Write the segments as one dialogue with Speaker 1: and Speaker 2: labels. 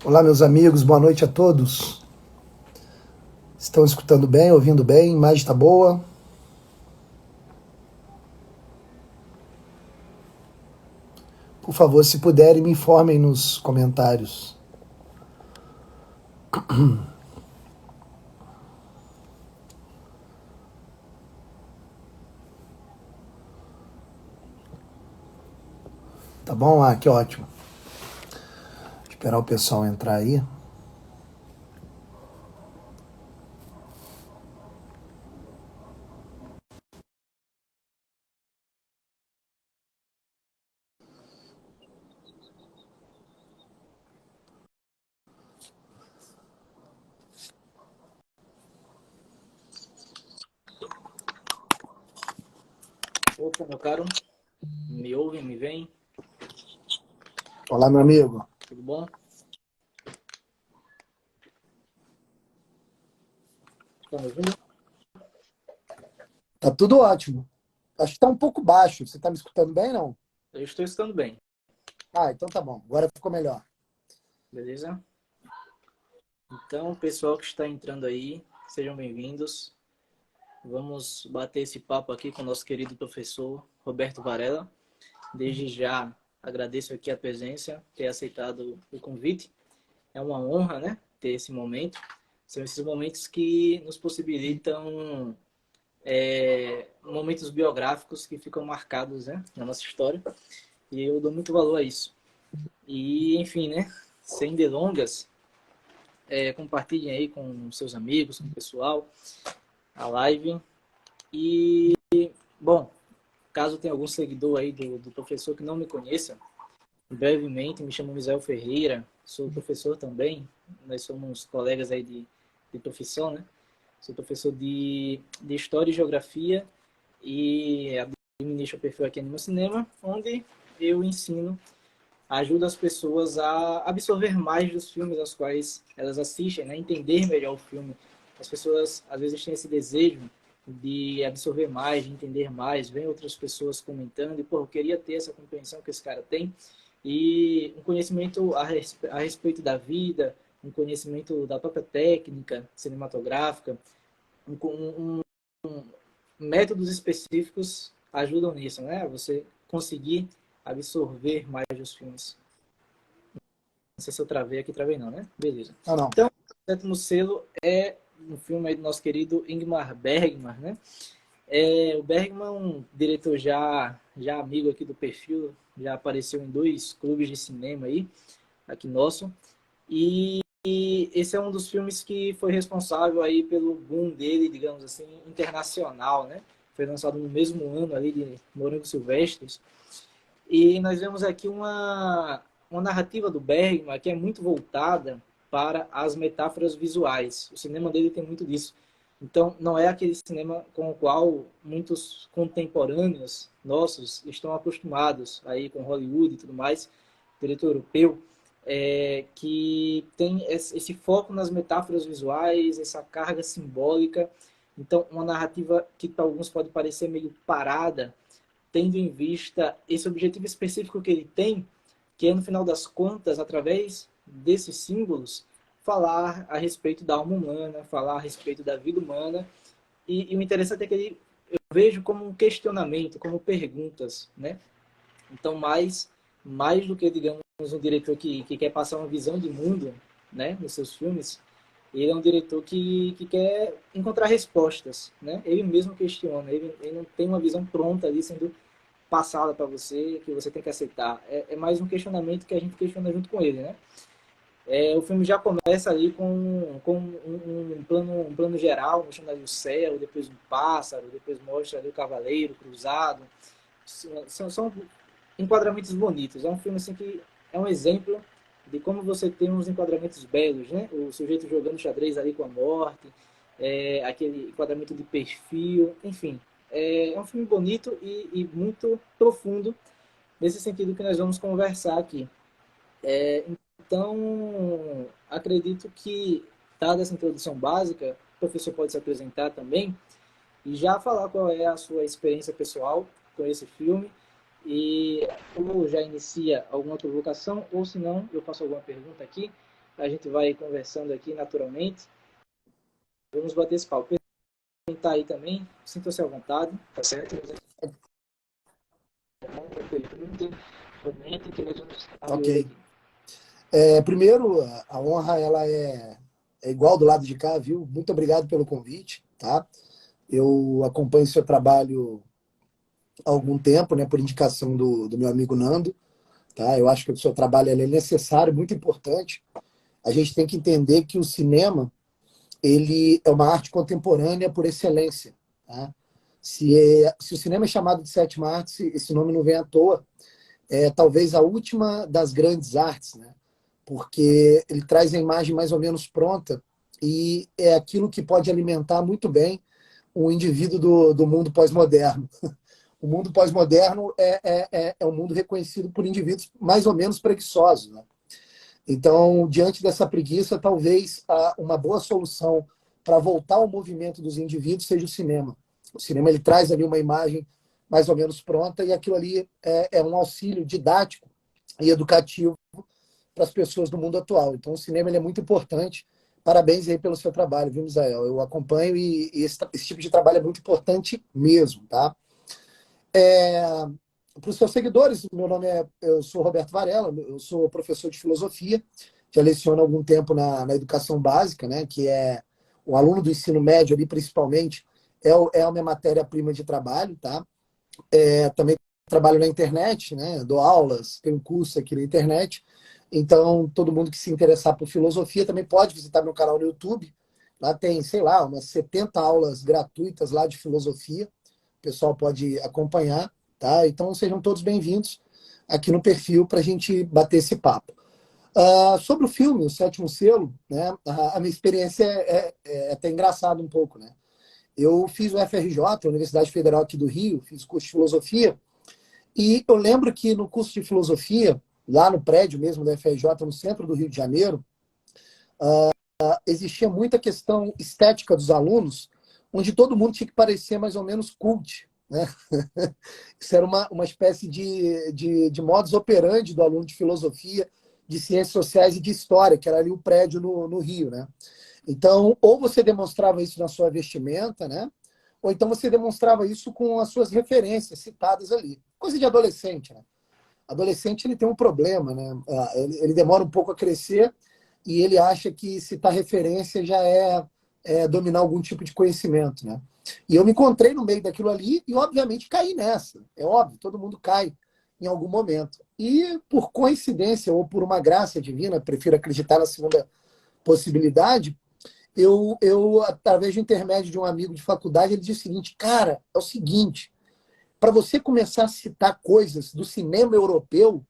Speaker 1: Olá, meus amigos, boa noite a todos. Estão escutando bem, ouvindo bem? A imagem está boa? Por favor, se puderem, me informem nos comentários. Tá bom? Ah, que ótimo. Esperar o pessoal entrar aí.
Speaker 2: Opa, meu caro, me ouvem, me veem?
Speaker 1: Olá, meu amigo.
Speaker 2: Tudo bom? Estão me ouvindo?
Speaker 1: Tá tudo ótimo. Acho que tá um pouco baixo. Você tá me escutando bem, não?
Speaker 2: Eu estou escutando bem,
Speaker 1: Ah, então tá bom. Agora ficou melhor.
Speaker 2: beleza? Então, pessoal que está entrando aí, sejam bem-vindos. Vamos bater esse papo aqui com o nosso querido professor Roberto Varela. Desde já agradeço aqui a presença, ter aceitado o convite. É uma honra, né, ter esse momento. São esses momentos que nos possibilitam momentos biográficos que ficam marcados, né, na nossa história. E eu dou muito valor a isso. E, enfim, né? Sem delongas, compartilhem aí com seus amigos, com o pessoal, a live. E, bom, caso tenha algum seguidor aí do professor que não me conheça, brevemente, me chamo Misael Ferreira, sou professor também, nós somos colegas aí de profissão, né? Sou professor de História e Geografia e administro o perfil aqui no Cinema, onde eu ensino ajuda as pessoas a absorver mais dos filmes aos quais elas assistem, né? Entender melhor o filme. As pessoas, às vezes, têm esse desejo de absorver mais, de entender mais, vem outras pessoas comentando, e, pô, eu queria ter essa compreensão que esse cara tem, e um conhecimento a respeito da vida, um conhecimento da própria técnica cinematográfica, um métodos específicos ajudam nisso, né? Você conseguir absorver mais os filmes. Não sei se eu travei aqui, travei não, né? Beleza.
Speaker 1: Ah, não.
Speaker 2: Então, o Sétimo Selo é um filme aí do nosso querido Ingmar Bergman, né? O Bergman é um diretor já amigo aqui do perfil, já apareceu em 2 clubes de cinema aí, aqui nosso. E esse é um dos filmes que foi responsável aí pelo boom dele, digamos assim, internacional, né? Foi lançado no mesmo ano ali de Morangos Silvestres. E nós vemos aqui uma narrativa do Bergman que é muito voltada para as metáforas visuais. O cinema dele tem muito disso. Então, não é aquele cinema com o qual muitos contemporâneos nossos estão acostumados, aí com Hollywood e tudo mais, diretor europeu, que tem esse foco nas metáforas visuais, essa carga simbólica. Então, uma narrativa que para alguns pode parecer meio parada, tendo em vista esse objetivo específico que ele tem, que é, no final das contas, através desses símbolos, falar a respeito da alma humana, falar a respeito da vida humana. E o interessante é que eu vejo como um questionamento, como perguntas, né? Então, mais do que, digamos, um diretor que quer passar uma visão de mundo, né, nos seus filmes, ele é um diretor que quer encontrar respostas, né? Ele mesmo questiona, ele não tem uma visão pronta ali sendo passada para você, que você tem que aceitar. É mais um questionamento que a gente questiona junto com ele, né? O filme já começa ali com um plano geral, mostrando ali o céu, depois um pássaro, depois mostra ali o cavaleiro cruzado. São enquadramentos bonitos. É um filme assim que é um exemplo de como você tem uns enquadramentos belos, né? O sujeito jogando xadrez ali com a morte, aquele enquadramento de perfil, enfim. É um filme bonito e muito profundo nesse sentido que nós vamos conversar aqui. Então, acredito que, dada essa introdução básica, o professor pode se apresentar também e já falar qual é a sua experiência pessoal com esse filme e ou já inicia alguma provocação ou se não, eu faço alguma pergunta aqui a gente vai conversando aqui naturalmente. Vamos bater esse papo. Quem tá aí também, sinta-se à vontade, tá certo? Comente que nós vamos estar de olho
Speaker 1: Ok.
Speaker 2: aqui.
Speaker 1: Primeiro, a honra ela é igual do lado de cá, viu? Muito obrigado pelo convite, tá? Eu acompanho seu trabalho há algum tempo, né, por indicação do meu amigo Nando, tá? Eu acho que o seu trabalho ele é necessário, muito importante. A gente tem que entender que o cinema ele é uma arte contemporânea por excelência, tá? Se o cinema é chamado de sétima arte, esse nome não vem à toa. É talvez a última das grandes artes, né? Porque ele traz a imagem mais ou menos pronta e é aquilo que pode alimentar muito bem o indivíduo do mundo pós-moderno. O mundo pós-moderno é um mundo reconhecido por indivíduos mais ou menos preguiçosos, né? Então, diante dessa preguiça, talvez uma boa solução para voltar ao movimento dos indivíduos seja o cinema. O cinema ele traz ali uma imagem mais ou menos pronta e aquilo ali é um auxílio didático e educativo para as pessoas do mundo atual. Então, o cinema ele é muito importante. Parabéns aí pelo seu trabalho, viu, Misael? Eu acompanho e esse tipo de trabalho é muito importante mesmo, tá? Para os seus seguidores, eu sou Roberto Varela, eu sou professor de filosofia, já leciono há algum tempo na educação básica, né, que é o aluno do ensino médio ali, principalmente, é a minha matéria-prima de trabalho, tá? Também trabalho na internet, né, dou aulas, tenho um curso aqui na internet, então todo mundo que se interessar por filosofia também pode visitar meu canal no YouTube, lá tem, sei lá, umas 70 aulas gratuitas lá de filosofia, o pessoal pode acompanhar, tá? Então sejam todos bem-vindos aqui no perfil para a gente bater esse papo. Sobre o filme, O Sétimo Selo, né? A minha experiência é até engraçada um pouco, né? Eu fiz o FRJ, a Universidade Federal aqui do Rio, fiz curso de filosofia, e eu lembro que no curso de filosofia, lá no prédio mesmo da FRJ, no centro do Rio de Janeiro, existia muita questão estética dos alunos, onde todo mundo tinha que parecer mais ou menos cult, né? Isso era uma espécie de modus operandi do aluno de filosofia, de ciências sociais e de história, que era ali o prédio no Rio, né? Então, ou você demonstrava isso na sua vestimenta, né? Ou então você demonstrava isso com as suas referências citadas ali. Coisa de adolescente, né? Adolescente ele tem um problema, né? Ele demora um pouco a crescer e ele acha que citar referência já é dominar algum tipo de conhecimento, né? E eu me encontrei no meio daquilo ali e, obviamente, caí nessa. É óbvio, todo mundo cai em algum momento. E, por coincidência ou por uma graça divina, prefiro acreditar na segunda possibilidade, através do intermédio de um amigo de faculdade, ele disse o seguinte, cara, é o seguinte, para você começar a citar coisas do cinema europeu,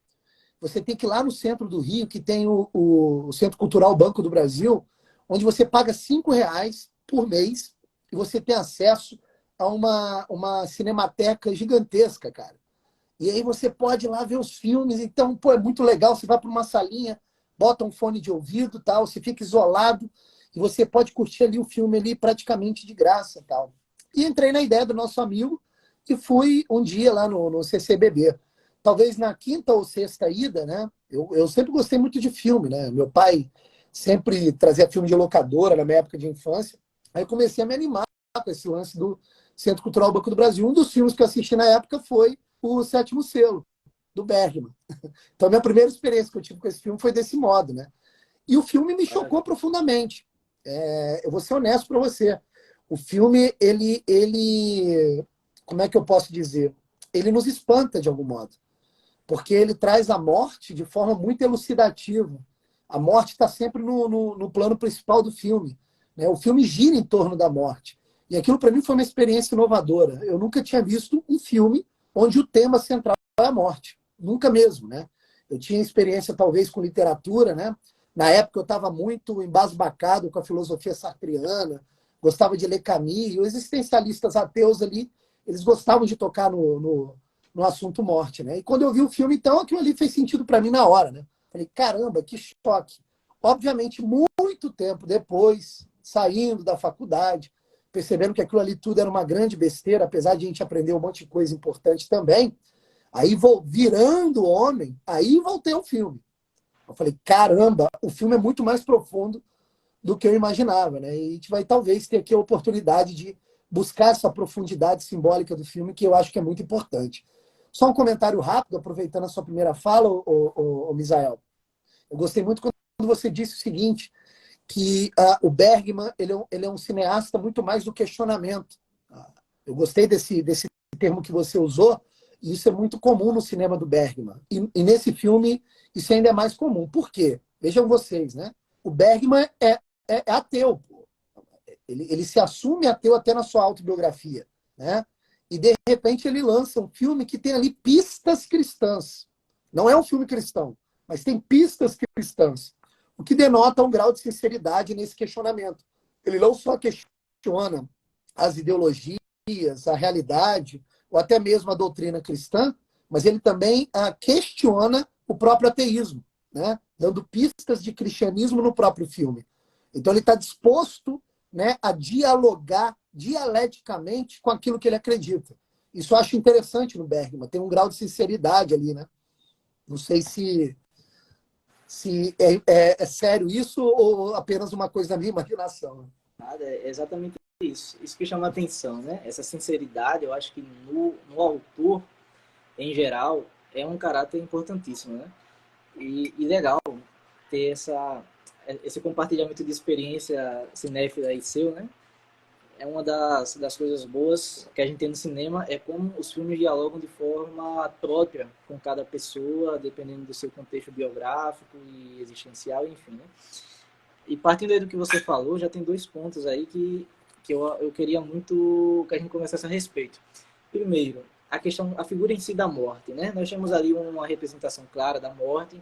Speaker 1: você tem que ir lá no centro do Rio, que tem o Centro Cultural Banco do Brasil, onde você paga R$ 5 por mês e você tem acesso a uma cinemateca gigantesca, cara. E aí você pode ir lá ver os filmes. Então, pô, é muito legal. Você vai para uma salinha, bota um fone de ouvido, tal, você fica isolado e você pode curtir ali o filme ali praticamente de graça, tal. E entrei na ideia do nosso amigo e fui um dia lá no CCBB. Talvez na quinta ou sexta ida, né? Eu sempre gostei muito de filme, né? Meu pai sempre trazia filme de locadora na minha época de infância. Aí eu comecei a me animar com esse lance do Centro Cultural Banco do Brasil. Um dos filmes que eu assisti na época foi O Sétimo Selo, do Bergman. Então, a minha primeira experiência que eu tive com esse filme foi desse modo, né? E o filme me chocou profundamente. Eu vou ser honesto para você. O filme, como é que eu posso dizer? Ele nos espanta de algum modo, porque ele traz a morte de forma muito elucidativa. A morte está sempre no plano principal do filme, né? O filme gira em torno da morte. E aquilo, para mim, foi uma experiência inovadora. Eu nunca tinha visto um filme onde o tema central é a morte. Nunca mesmo, né? Eu tinha experiência, talvez, com literatura, né? Na época, eu estava muito embasbacado com a filosofia sartreana, gostava de ler Camus, e os existencialistas ateus ali, eles gostavam de tocar no assunto morte, né? E quando eu vi o filme, então, aquilo ali fez sentido para mim na hora, né? Falei, caramba, que choque. Obviamente, muito tempo depois, saindo da faculdade, percebendo que aquilo ali tudo era uma grande besteira, apesar de a gente aprender um monte de coisa importante também, aí virando homem, aí voltei ao filme. Eu falei, caramba, o filme é muito mais profundo do que eu imaginava, né? E a gente vai talvez ter aqui a oportunidade de buscar essa profundidade simbólica do filme, que eu acho que é muito importante. Só um comentário rápido, aproveitando a sua primeira fala, o Misael. Eu gostei muito quando você disse o seguinte, que o Bergman ele é um cineasta muito mais do questionamento. Eu gostei desse termo que você usou, e isso é muito comum no cinema do Bergman. E nesse filme, isso ainda é mais comum. Por quê? Vejam vocês, né? O Bergman é ateu. Pô. Ele se assume ateu até na sua autobiografia, né? E, de repente, ele lança um filme que tem ali pistas cristãs. Não é um filme cristão, mas tem pistas cristãs. O que denota um grau de sinceridade nesse questionamento. Ele não só questiona as ideologias, a realidade, ou até mesmo a doutrina cristã, mas ele também questiona o próprio ateísmo, né? Dando pistas de cristianismo no próprio filme. Então ele está disposto, né, a dialogar dialeticamente com aquilo que ele acredita. Isso eu acho interessante no Bergman, tem um grau de sinceridade ali, né? Não sei se é sério isso ou apenas uma coisa da minha imaginação.
Speaker 2: Nada, é exatamente isso. Isso que chama a atenção, né? Essa sinceridade, eu acho que no autor, em geral, é um caráter importantíssimo, né? E legal ter esse compartilhamento de experiência cinéfila aí seu, né? É uma das coisas boas que a gente tem no cinema, é como os filmes dialogam de forma própria com cada pessoa, dependendo do seu contexto biográfico e existencial, enfim, né? E partindo aí do que você falou, já tem 2 pontos aí que eu queria muito que a gente conversasse a respeito. Primeiro, a figura em si da morte, né? Nós temos ali uma representação clara da morte,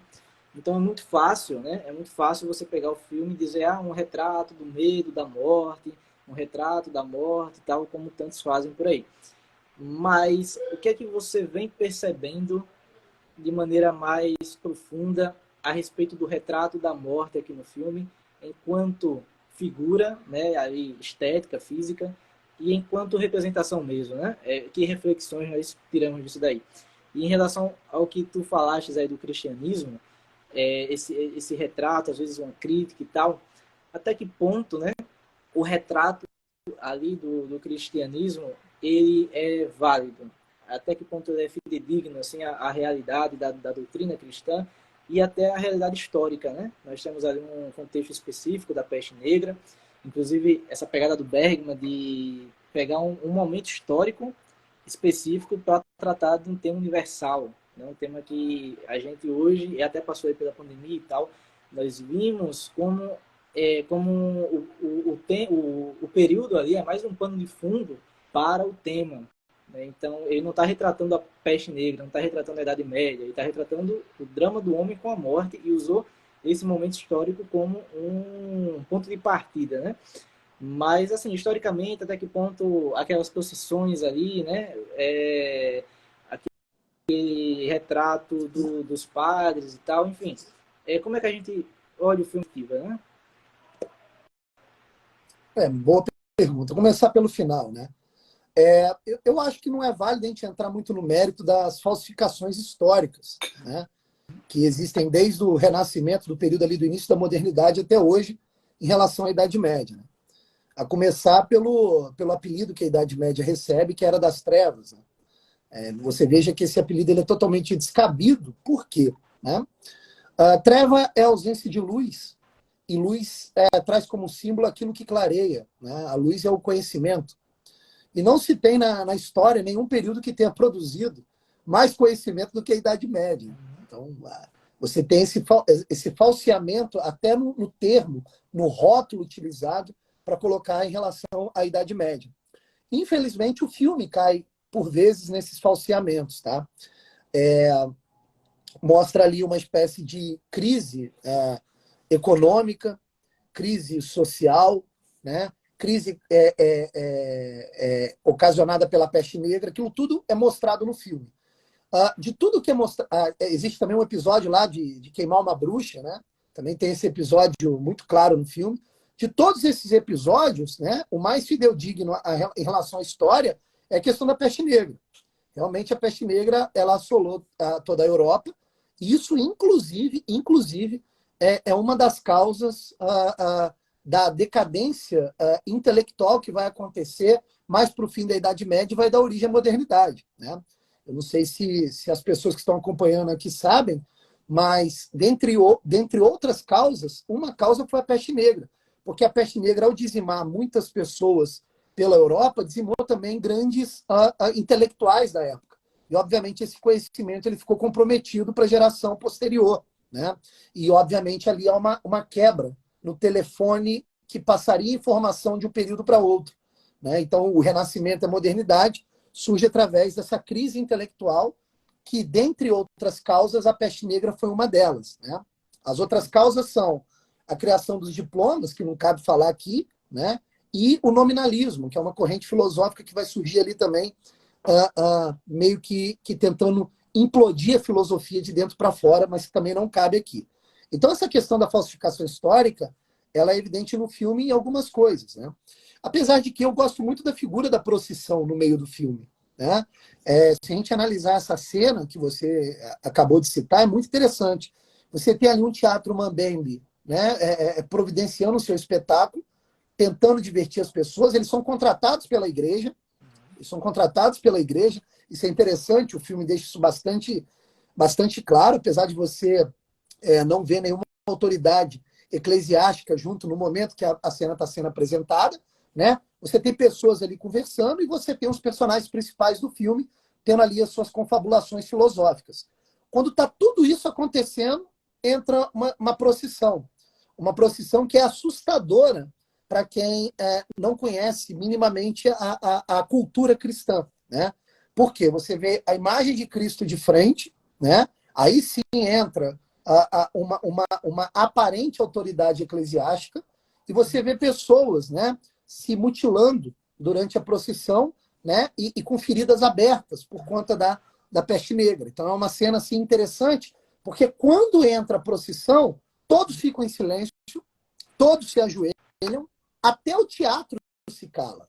Speaker 2: então é muito fácil, né? É muito fácil você pegar o filme e dizer, um retrato do medo, da morte, um retrato da morte, tal como tantos fazem por aí. Mas o que é que você vem percebendo de maneira mais profunda a respeito do retrato da morte aqui no filme, enquanto figura, né, aí estética, física, e enquanto representação mesmo, né? Que reflexões nós tiramos disso daí? E em relação ao que tu falaste aí do cristianismo, esse retrato, às vezes uma crítica e tal, até que ponto, né, o retrato ali do cristianismo, ele é válido? Até que ponto ele é fidedigno assim, a realidade da doutrina cristã e até a realidade histórica, né? Nós temos ali um contexto específico da peste negra, inclusive essa pegada do Bergman de pegar um momento histórico específico para tratar de um tema universal, né? Um tema que a gente hoje, e até passou aí pela pandemia e tal, nós vimos como o período ali é mais um pano de fundo para o tema, né? Então, ele não está retratando a peste negra, não está retratando a Idade Média, ele está retratando o drama do homem com a morte e usou esse momento histórico como um ponto de partida, né? Mas, assim, historicamente, até que ponto aquelas procissões ali, né? Aquele retrato dos padres e tal, enfim. Como é que a gente olha o filme, né?
Speaker 1: Boa pergunta. Vou começar pelo final, né? Eu acho que não é válido a gente entrar muito no mérito das falsificações históricas, né? Que existem desde o Renascimento, do período ali do início da modernidade até hoje, em relação à Idade Média, né? A começar pelo apelido que a Idade Média recebe, que era das trevas, né? Você veja que esse apelido ele é totalmente descabido. Por quê? Né? A treva é a ausência de luz, e luz traz como símbolo aquilo que clareia, né? A luz é o conhecimento. E não se tem na história nenhum período que tenha produzido mais conhecimento do que a Idade Média. Então, você tem esse falseamento até no termo, no rótulo utilizado para colocar em relação à Idade Média. Infelizmente, o filme cai, por vezes, nesses falseamentos. Tá? Mostra ali uma espécie de crise econômica, crise social, né? Crise ocasionada pela peste negra, aquilo tudo é mostrado no filme. De tudo que é mostrado, existe também um episódio lá de queimar uma bruxa, né? Também tem esse episódio muito claro no filme. De todos esses episódios, né, o mais fidedigno em relação à história é a questão da peste negra. Realmente a peste negra ela assolou toda a Europa Isso, inclusive é uma das causas da decadência intelectual que vai acontecer mais para o fim da Idade Média e vai dar origem à modernidade, né? Eu não sei se as pessoas que estão acompanhando aqui sabem, mas dentre outras causas, uma causa foi a peste negra, porque a peste negra, ao dizimar muitas pessoas pela Europa, dizimou também grandes intelectuais da época. E, obviamente, esse conhecimento ele ficou comprometido para a geração posterior, né? E, obviamente, ali há uma quebra no telefone que passaria informação de um período para outro, né? Então, o Renascimento e a modernidade surge através dessa crise intelectual que, dentre outras causas, a peste negra foi uma delas, né? As outras causas são a criação dos diplomas, que não cabe falar aqui, né? E o nominalismo, que é uma corrente filosófica que vai surgir ali também, meio que tentando implodir a filosofia de dentro para fora, mas que também não cabe aqui. Então, essa questão da falsificação histórica, ela é evidente no filme em algumas coisas, né? Apesar de que eu gosto muito da figura da procissão no meio do filme, né? Se a gente analisar essa cena que você acabou de citar, é muito interessante. Você tem ali um teatro mambembe, né? Providenciando o seu espetáculo, tentando divertir as pessoas. Eles são contratados pela igreja. Isso é interessante, o filme deixa isso bastante claro, apesar de você não ver nenhuma autoridade eclesiástica junto no momento que a cena está sendo apresentada, né? Você tem pessoas ali conversando e você tem os personagens principais do filme tendo ali as suas confabulações filosóficas. Quando está tudo isso acontecendo, entra uma procissão. Uma procissão que é assustadora para quem não conhece minimamente a cultura cristã, né? Porque você vê a imagem de Cristo de frente, né? Aí sim entra uma aparente autoridade eclesiástica e você vê pessoas, né, se mutilando durante a procissão, né, e com feridas abertas por conta da peste negra. Então é uma cena assim interessante, porque quando entra a procissão, todos ficam em silêncio, todos se ajoelham, até o teatro se cala.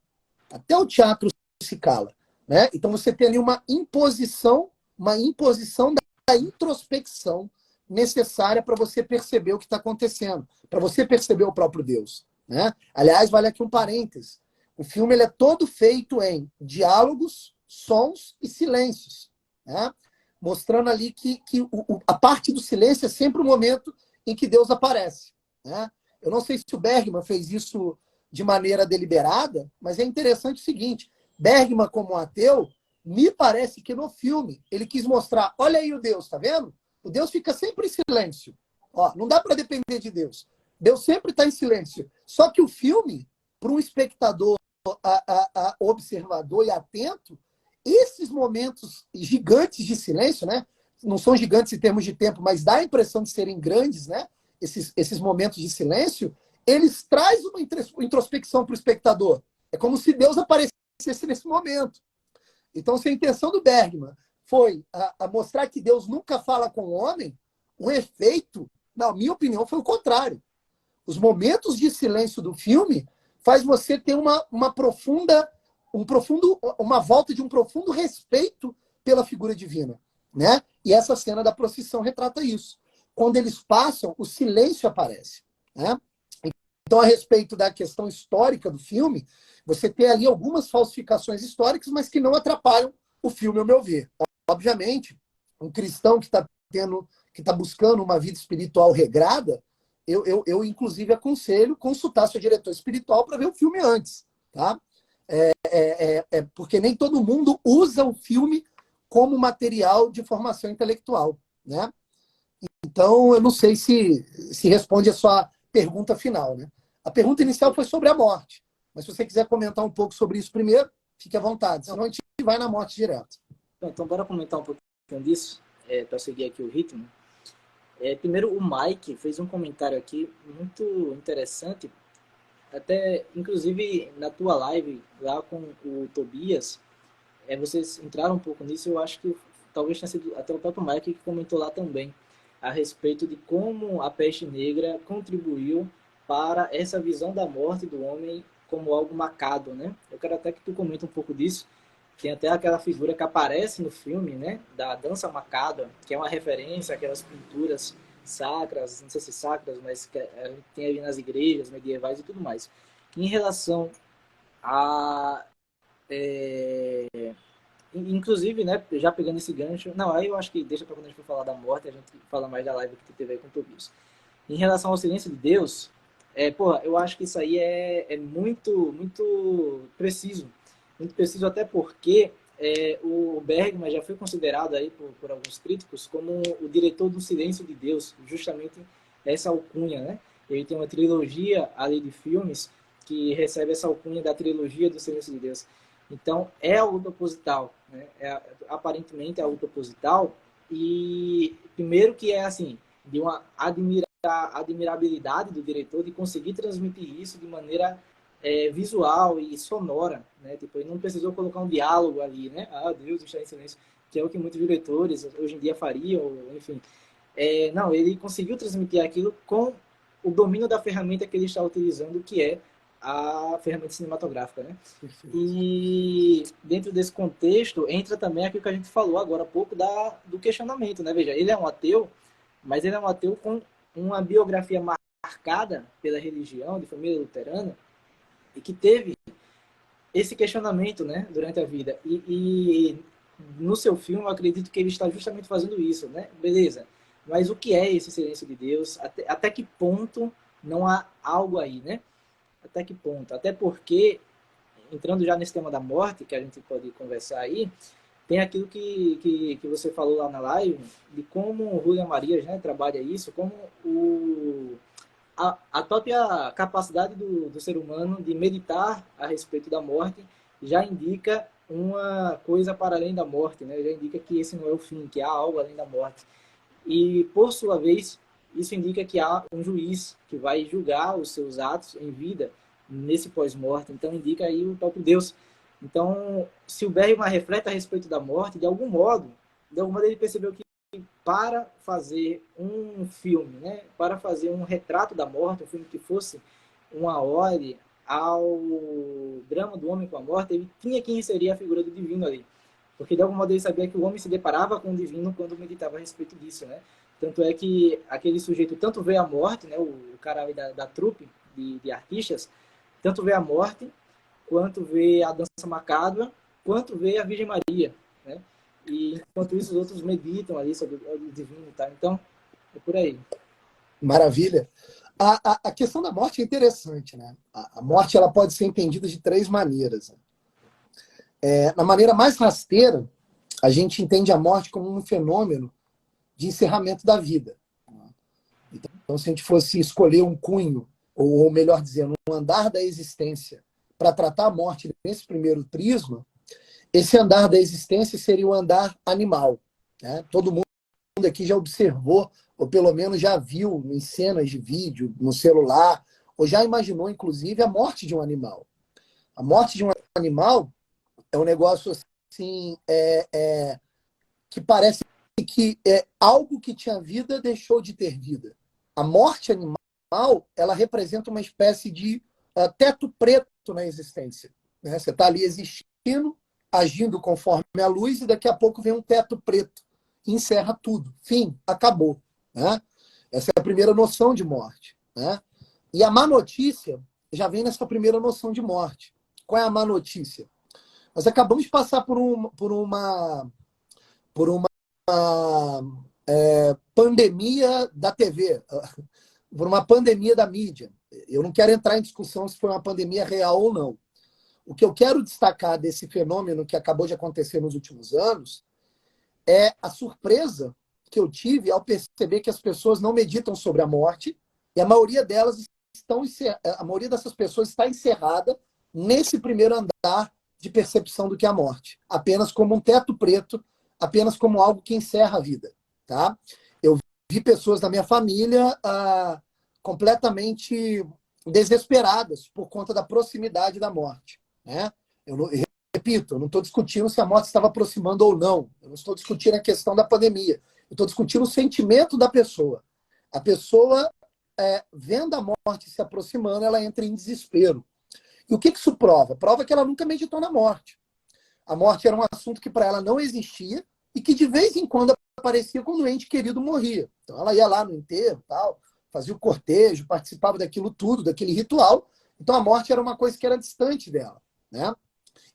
Speaker 1: Até o teatro se cala, né? Então você tem ali uma imposição da introspecção necessária para você perceber o que está acontecendo, para você perceber o próprio Deus, né? Aliás, vale aqui um parênteses. O filme ele é todo feito em diálogos, sons e silêncios, né? Mostrando ali que a parte do silêncio é sempre o momento em que Deus aparece, né? Eu não sei se o Bergman fez isso de maneira deliberada, mas é interessante o seguinte: Bergman, como ateu, me parece que no filme ele quis mostrar, olha aí o Deus, tá vendo? O Deus fica sempre em silêncio. Ó, não dá para depender de Deus. Deus sempre está em silêncio. Só que o filme, para um espectador observador e atento, esses momentos gigantes de silêncio, né? Não são gigantes em termos de tempo, mas dá a impressão de serem grandes, né? Esses momentos de silêncio, eles trazem uma introspecção para o espectador. É como se Deus aparecesse nesse momento. Então, se a intenção do Bergman foi a mostrar que Deus nunca fala com o homem, o efeito, na minha opinião, foi o contrário. Os momentos de silêncio do filme faz você ter uma volta de um profundo respeito pela figura divina, né? E essa cena da procissão retrata isso. Quando eles passam, o silêncio aparece, né? Então, a respeito da questão histórica do filme, você tem ali algumas falsificações históricas, mas que não atrapalham o filme, ao meu ver. Obviamente, um cristão que está buscando uma vida espiritual regrada, eu inclusive aconselho consultar seu diretor espiritual para ver o filme antes, tá? Porque nem todo mundo usa o filme como material de formação intelectual, né? Então, eu não sei se responde a sua pergunta final, né? A pergunta inicial foi sobre a morte, mas se você quiser comentar um pouco sobre isso primeiro, fique à vontade, senão a gente vai na morte direto.
Speaker 2: Então, bora comentar um pouquinho disso, para seguir aqui o ritmo. Primeiro, o Mike fez um comentário aqui muito interessante, até, inclusive, na tua live, lá com o Tobias, vocês entraram um pouco nisso, eu acho que talvez tenha sido até o próprio Mike que comentou lá também, a respeito de como a peste negra contribuiu para essa visão da morte do homem como algo macabro, né? Eu quero até que tu comente um pouco disso, Tem até aquela figura que aparece no filme, né, da dança macabra, que é uma referência àquelas pinturas sacras, não sei se sacras, mas que a gente tem ali nas igrejas medievais e tudo mais. Em relação a... inclusive, né, já pegando esse gancho... Não, aí eu acho que deixa para quando a gente for falar da morte, a gente fala mais da live que teve aí com o Tobias. Em relação ao silêncio de Deus, porra, eu acho que isso aí é muito preciso. Muito preciso até porque o Bergman já foi considerado aí por alguns críticos como o diretor do Silêncio de Deus, justamente essa alcunha, né? Ele tem uma trilogia ali de filmes que recebe essa alcunha da trilogia do Silêncio de Deus. Então, é algo proposital, né? Aparentemente é algo proposital e primeiro que é assim, de uma admirabilidade do diretor de conseguir transmitir isso de maneira visual e sonora, né? Tipo, ele não precisou colocar um diálogo ali, né? Ah, Deus está em silêncio, que é o que muitos diretores hoje em dia fariam, enfim. Não, ele conseguiu transmitir aquilo com o domínio da ferramenta que ele está utilizando, que é a ferramenta cinematográfica, né? E dentro desse contexto entra também aquilo que a gente falou agora há pouco do questionamento, né? Veja, ele é um ateu, mas ele é um ateu com uma biografia marcada pela religião, de família luterana, e que teve esse questionamento, né, durante a vida. E no seu filme, eu acredito que ele está justamente fazendo isso, né? Beleza, mas o que é esse silêncio de Deus? Até que ponto não há algo aí, né? Até que ponto? Até porque, entrando já nesse tema da morte, que a gente pode conversar aí, tem aquilo que você falou lá na live, de como o Julian Marias, né, trabalha isso, como a própria capacidade do ser humano de meditar a respeito da morte já indica uma coisa para além da morte, né? Já indica que esse não é o fim, que há algo além da morte. E, por sua vez, isso indica que há um juiz que vai julgar os seus atos em vida nesse pós-morte. Então, indica aí o próprio Deus. Então, se o Bergman reflete a respeito da morte, de algum modo ele percebeu que para fazer um filme, né, para fazer um retrato da morte, um filme que fosse uma ode ao drama do homem com a morte, ele tinha que inserir a figura do divino ali. Porque de algum modo ele sabia que o homem se deparava com o divino quando meditava a respeito disso, né? Tanto é que aquele sujeito tanto vê a morte, né, o cara da trupe de artistas, tanto vê a morte, quanto vê a dança macabra, quanto vê a Virgem Maria, né? E enquanto isso os outros meditam ali sobre o divino e tal. Então, é por aí.
Speaker 1: Maravilha. A questão da morte é interessante, né? A morte ela pode ser entendida de três maneiras. Na maneira mais rasteira, a gente entende a morte como um fenômeno de encerramento da vida. Então, se a gente fosse escolher um cunho, ou melhor dizendo, um andar da existência para tratar a morte nesse primeiro prisma, esse andar da existência seria o andar animal, né? Todo mundo aqui já observou, ou pelo menos já viu em cenas de vídeo, no celular, ou já imaginou, inclusive, a morte de um animal. A morte de um animal é um negócio assim, que parece que algo que tinha vida deixou de ter vida. A morte animal, ela representa uma espécie de teto preto na existência, né? Você está ali existindo, agindo conforme a luz, e daqui a pouco vem um teto preto e encerra tudo. Fim, acabou, né? Essa é a primeira noção de morte, né? E a má notícia já vem nessa primeira noção de morte. Qual é a má notícia? Nós acabamos de passar por uma pandemia da TV, por uma pandemia da mídia. Eu não quero entrar em discussão se foi uma pandemia real ou não. O que eu quero destacar desse fenômeno que acabou de acontecer nos últimos anos é a surpresa que eu tive ao perceber que as pessoas não meditam sobre a morte e a maioria dessas pessoas está encerrada nesse primeiro andar de percepção do que é a morte, apenas como um teto preto, apenas como algo que encerra a vida, tá? Eu vi pessoas da minha família completamente desesperadas por conta da proximidade da morte, né? Repito, eu não estou discutindo se a morte estava aproximando ou não. Eu não estou discutindo a questão da pandemia. Eu estou discutindo o sentimento da pessoa. A pessoa, vendo a morte se aproximando, ela entra em desespero. E o que isso prova? Prova que ela nunca meditou na morte. A morte era um assunto que para ela não existia e que de vez em quando aparecia quando um ente querido morria. Então ela ia lá no enterro, tal, fazia o cortejo, participava daquilo tudo, daquele ritual. Então a morte era uma coisa que era distante dela, né?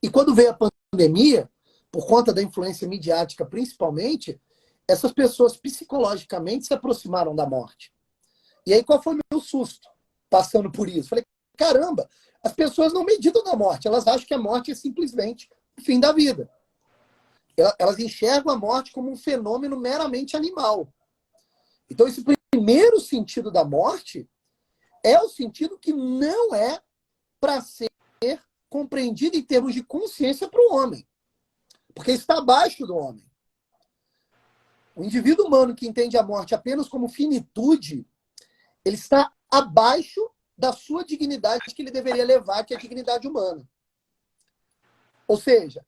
Speaker 1: E quando veio a pandemia, por conta da influência midiática principalmente, essas pessoas psicologicamente se aproximaram da morte. E aí qual foi o meu susto passando por isso? Falei, caramba, as pessoas não meditam na morte, elas acham que a morte é simplesmente o fim da vida. Elas enxergam a morte como um fenômeno meramente animal. Então esse primeiro sentido da morte é o sentido que não é para ser compreendido em termos de consciência para o homem. Porque está abaixo do homem. O indivíduo humano que entende a morte apenas como finitude, ele está abaixo da sua dignidade que ele deveria levar, que é a dignidade humana. Ou seja,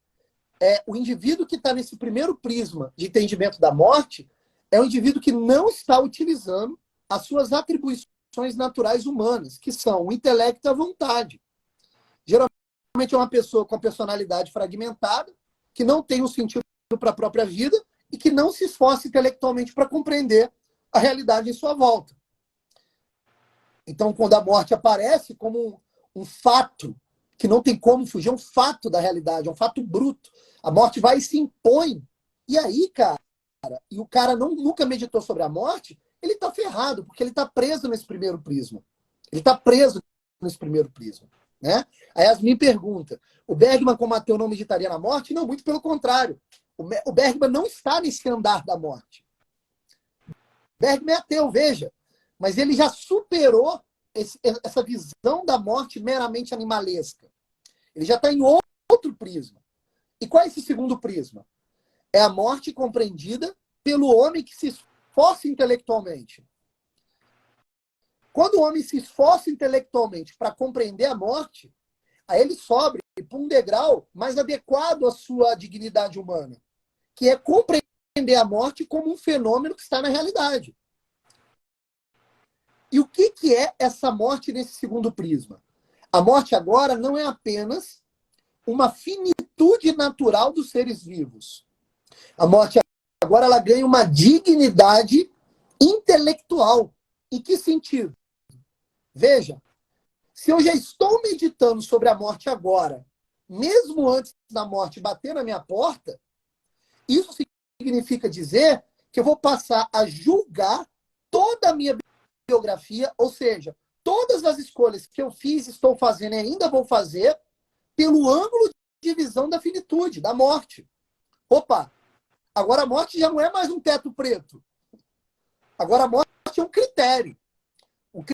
Speaker 1: o indivíduo que está nesse primeiro prisma de entendimento da morte é um indivíduo que não está utilizando as suas atribuições naturais humanas, que são o intelecto e a vontade. Geralmente é uma pessoa com a personalidade fragmentada, que não tem um sentido para a própria vida e que não se esforça intelectualmente para compreender a realidade em sua volta. Então, quando a morte aparece como um fato, que não tem como fugir, é um fato da realidade, é um fato bruto. A morte vai e se impõe. E aí, cara, e o cara nunca meditou sobre a morte, ele está ferrado, porque ele está preso nesse primeiro prisma. Ele está preso nesse primeiro prisma. Né? A Yasmin pergunta, o Bergman como ateu não meditaria na morte? Não, muito pelo contrário. O Bergman não está nesse andar da morte. O Bergman é ateu, veja. Mas ele já superou essa visão da morte meramente animalesca. Ele já está em outro prisma. E qual é esse segundo prisma? É a morte compreendida pelo homem que se esforça intelectualmente. Quando o homem se esforça intelectualmente para compreender a morte, aí ele sobe para um degrau mais adequado à sua dignidade humana, que é compreender a morte como um fenômeno que está na realidade. E o que é essa morte nesse segundo prisma? A morte agora não é apenas uma finitude natural dos seres vivos. A morte agora ela ganha uma dignidade intelectual. Em que sentido? Veja, se eu já estou meditando sobre a morte agora, mesmo antes da morte bater na minha porta, isso significa dizer que eu vou passar a julgar toda a minha biografia, ou seja, todas as escolhas que eu fiz, estou fazendo e ainda vou fazer, pelo ângulo de visão da finitude, da morte. Opa, agora a morte já não é mais um teto preto. Agora a morte é um critério. Um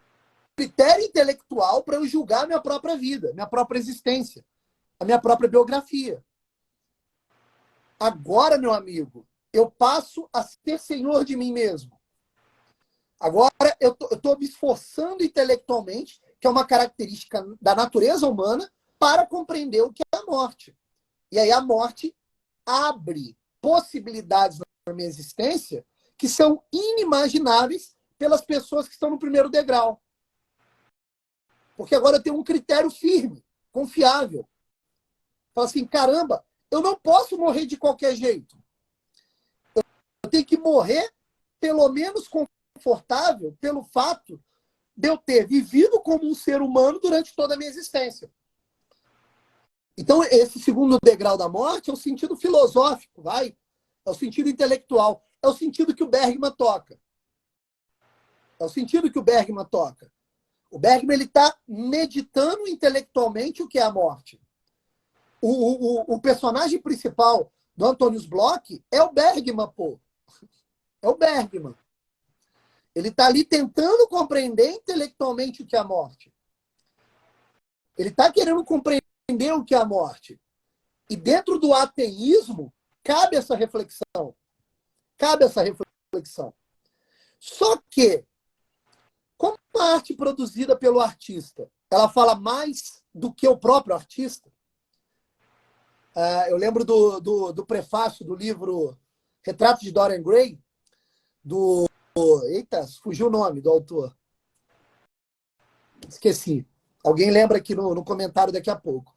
Speaker 1: critério intelectual para eu julgar a minha própria vida, minha própria existência, a minha própria biografia. Agora, meu amigo, eu passo a ser senhor de mim mesmo. Agora, eu estou me esforçando intelectualmente, que é uma característica da natureza humana, para compreender o que é a morte. E aí a morte abre possibilidades na minha existência que são inimagináveis pelas pessoas que estão no primeiro degrau. Porque agora eu tenho um critério firme, confiável. Fala assim, caramba, eu não posso morrer de qualquer jeito. Eu tenho que morrer, pelo menos confortável, pelo fato de eu ter vivido como um ser humano durante toda a minha existência. Então, esse segundo degrau da morte é o sentido filosófico, vai? É o sentido intelectual. É o sentido que o Bergman toca. É o sentido que o Bergman toca. O Bergman está meditando intelectualmente o que é a morte. O personagem principal do Antonius Bloch é o Bergman, pô. É o Bergman. Ele está ali tentando compreender intelectualmente o que é a morte. Ele está querendo compreender o que é a morte. E dentro do ateísmo, cabe essa reflexão. Cabe essa reflexão. Só que, como a arte produzida pelo artista, ela fala mais do que o próprio artista. Eu lembro do prefácio do livro Retrato de Dorian Gray, eita, fugiu o nome do autor. Esqueci. Alguém lembra aqui no comentário daqui a pouco.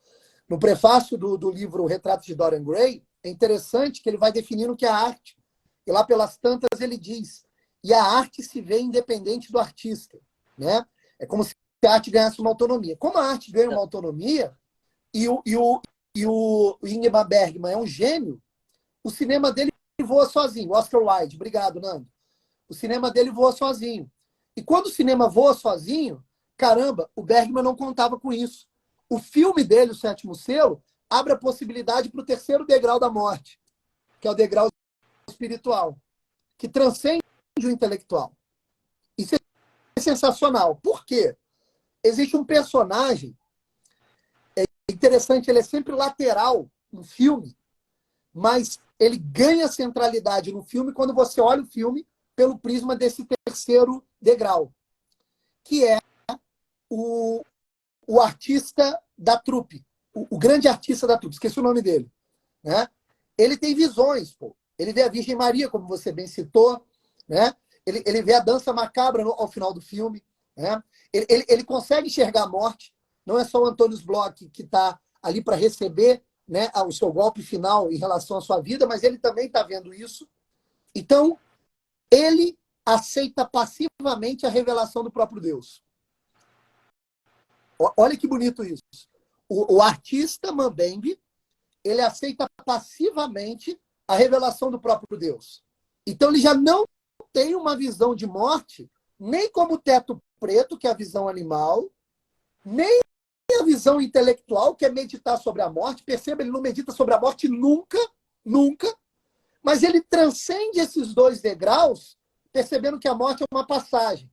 Speaker 1: no prefácio do livro Retrato de Dorian Gray, é interessante que ele vai definindo o que é arte. E lá pelas tantas ele diz, e a arte se vê independente do artista. Né? É como se a arte ganhasse uma autonomia. Como a arte ganha uma autonomia, e o Ingmar Bergman é um gênio, o cinema dele voa sozinho. Oscar Wilde, obrigado, Nando. O cinema dele voa sozinho. E quando o cinema voa sozinho, caramba, o Bergman não contava com isso. O filme dele, O Sétimo Selo, abre a possibilidade para o terceiro degrau da morte, que é o degrau espiritual, que transcende o intelectual. Isso é sensacional. Por quê? Existe um personagem interessante, ele é sempre lateral no filme, mas ele ganha centralidade no filme quando você olha o filme pelo prisma desse terceiro degrau, que é o artista da trupe, o grande artista da trupe, esqueci o nome dele. Né? Ele tem visões, pô. Ele vê a Virgem Maria, como você bem citou, né? Ele vê a dança macabra ao final do filme. Né? Ele consegue enxergar a morte. Não é só o Antônio Bloch que está ali para receber, né, o seu golpe final em relação à sua vida, mas ele também está vendo isso. Então, ele aceita passivamente a revelação do próprio Deus. Olha que bonito isso. O artista Mambembe, ele aceita passivamente a revelação do próprio Deus. Então, ele já não tem uma visão de morte, nem como teto preto, que é a visão animal, nem a visão intelectual, que é meditar sobre a morte. Perceba, ele não medita sobre a morte nunca, nunca, mas ele transcende esses dois degraus, percebendo que a morte é uma passagem.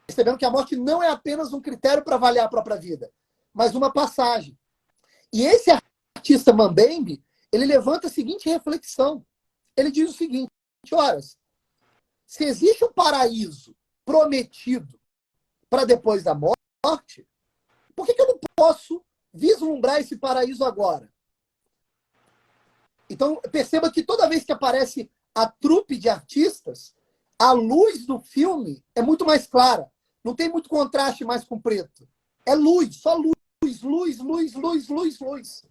Speaker 1: Percebendo que a morte não é apenas um critério para avaliar a própria vida, mas uma passagem. E esse artista Mambembe, ele levanta a seguinte reflexão. Ele diz o seguinte, horas, se existe um paraíso prometido para depois da morte, por que eu não posso vislumbrar esse paraíso agora? Então, perceba que toda vez que aparece a trupe de artistas, a luz do filme é muito mais clara. Não tem muito contraste mais com preto. É luz, só luz, luz, luz, luz, luz, luz.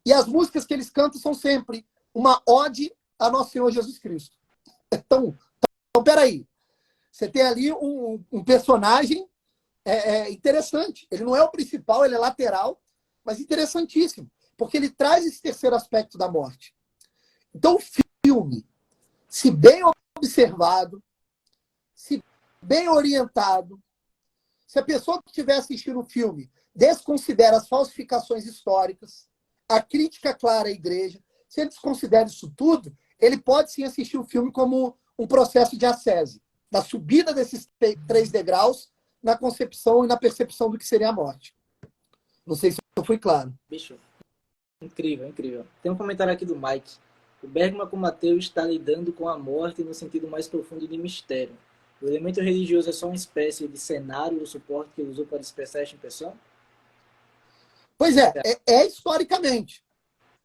Speaker 1: E as músicas que eles cantam são sempre uma ode a Nosso Senhor Jesus Cristo. Então peraí. Você tem ali um personagem interessante. Ele não é o principal, ele é lateral, mas interessantíssimo. Porque ele traz esse terceiro aspecto da morte. Então, o filme, se bem observado, se bem orientado, se a pessoa que estiver assistindo o filme desconsidera as falsificações históricas, a crítica clara à igreja, se ele desconsidera isso tudo, ele pode sim assistir o filme como um processo de ascese, da subida desses 3 degraus na concepção e na percepção do que seria a morte. Não sei se eu fui claro.
Speaker 2: Bicho, incrível, incrível. Tem um comentário aqui do Mike. O Bergman, como ateu, está lidando com a morte no sentido mais profundo de mistério. O elemento religioso é só uma espécie de cenário ou suporte que ele usou para expressar esta impressão?
Speaker 1: Pois é historicamente.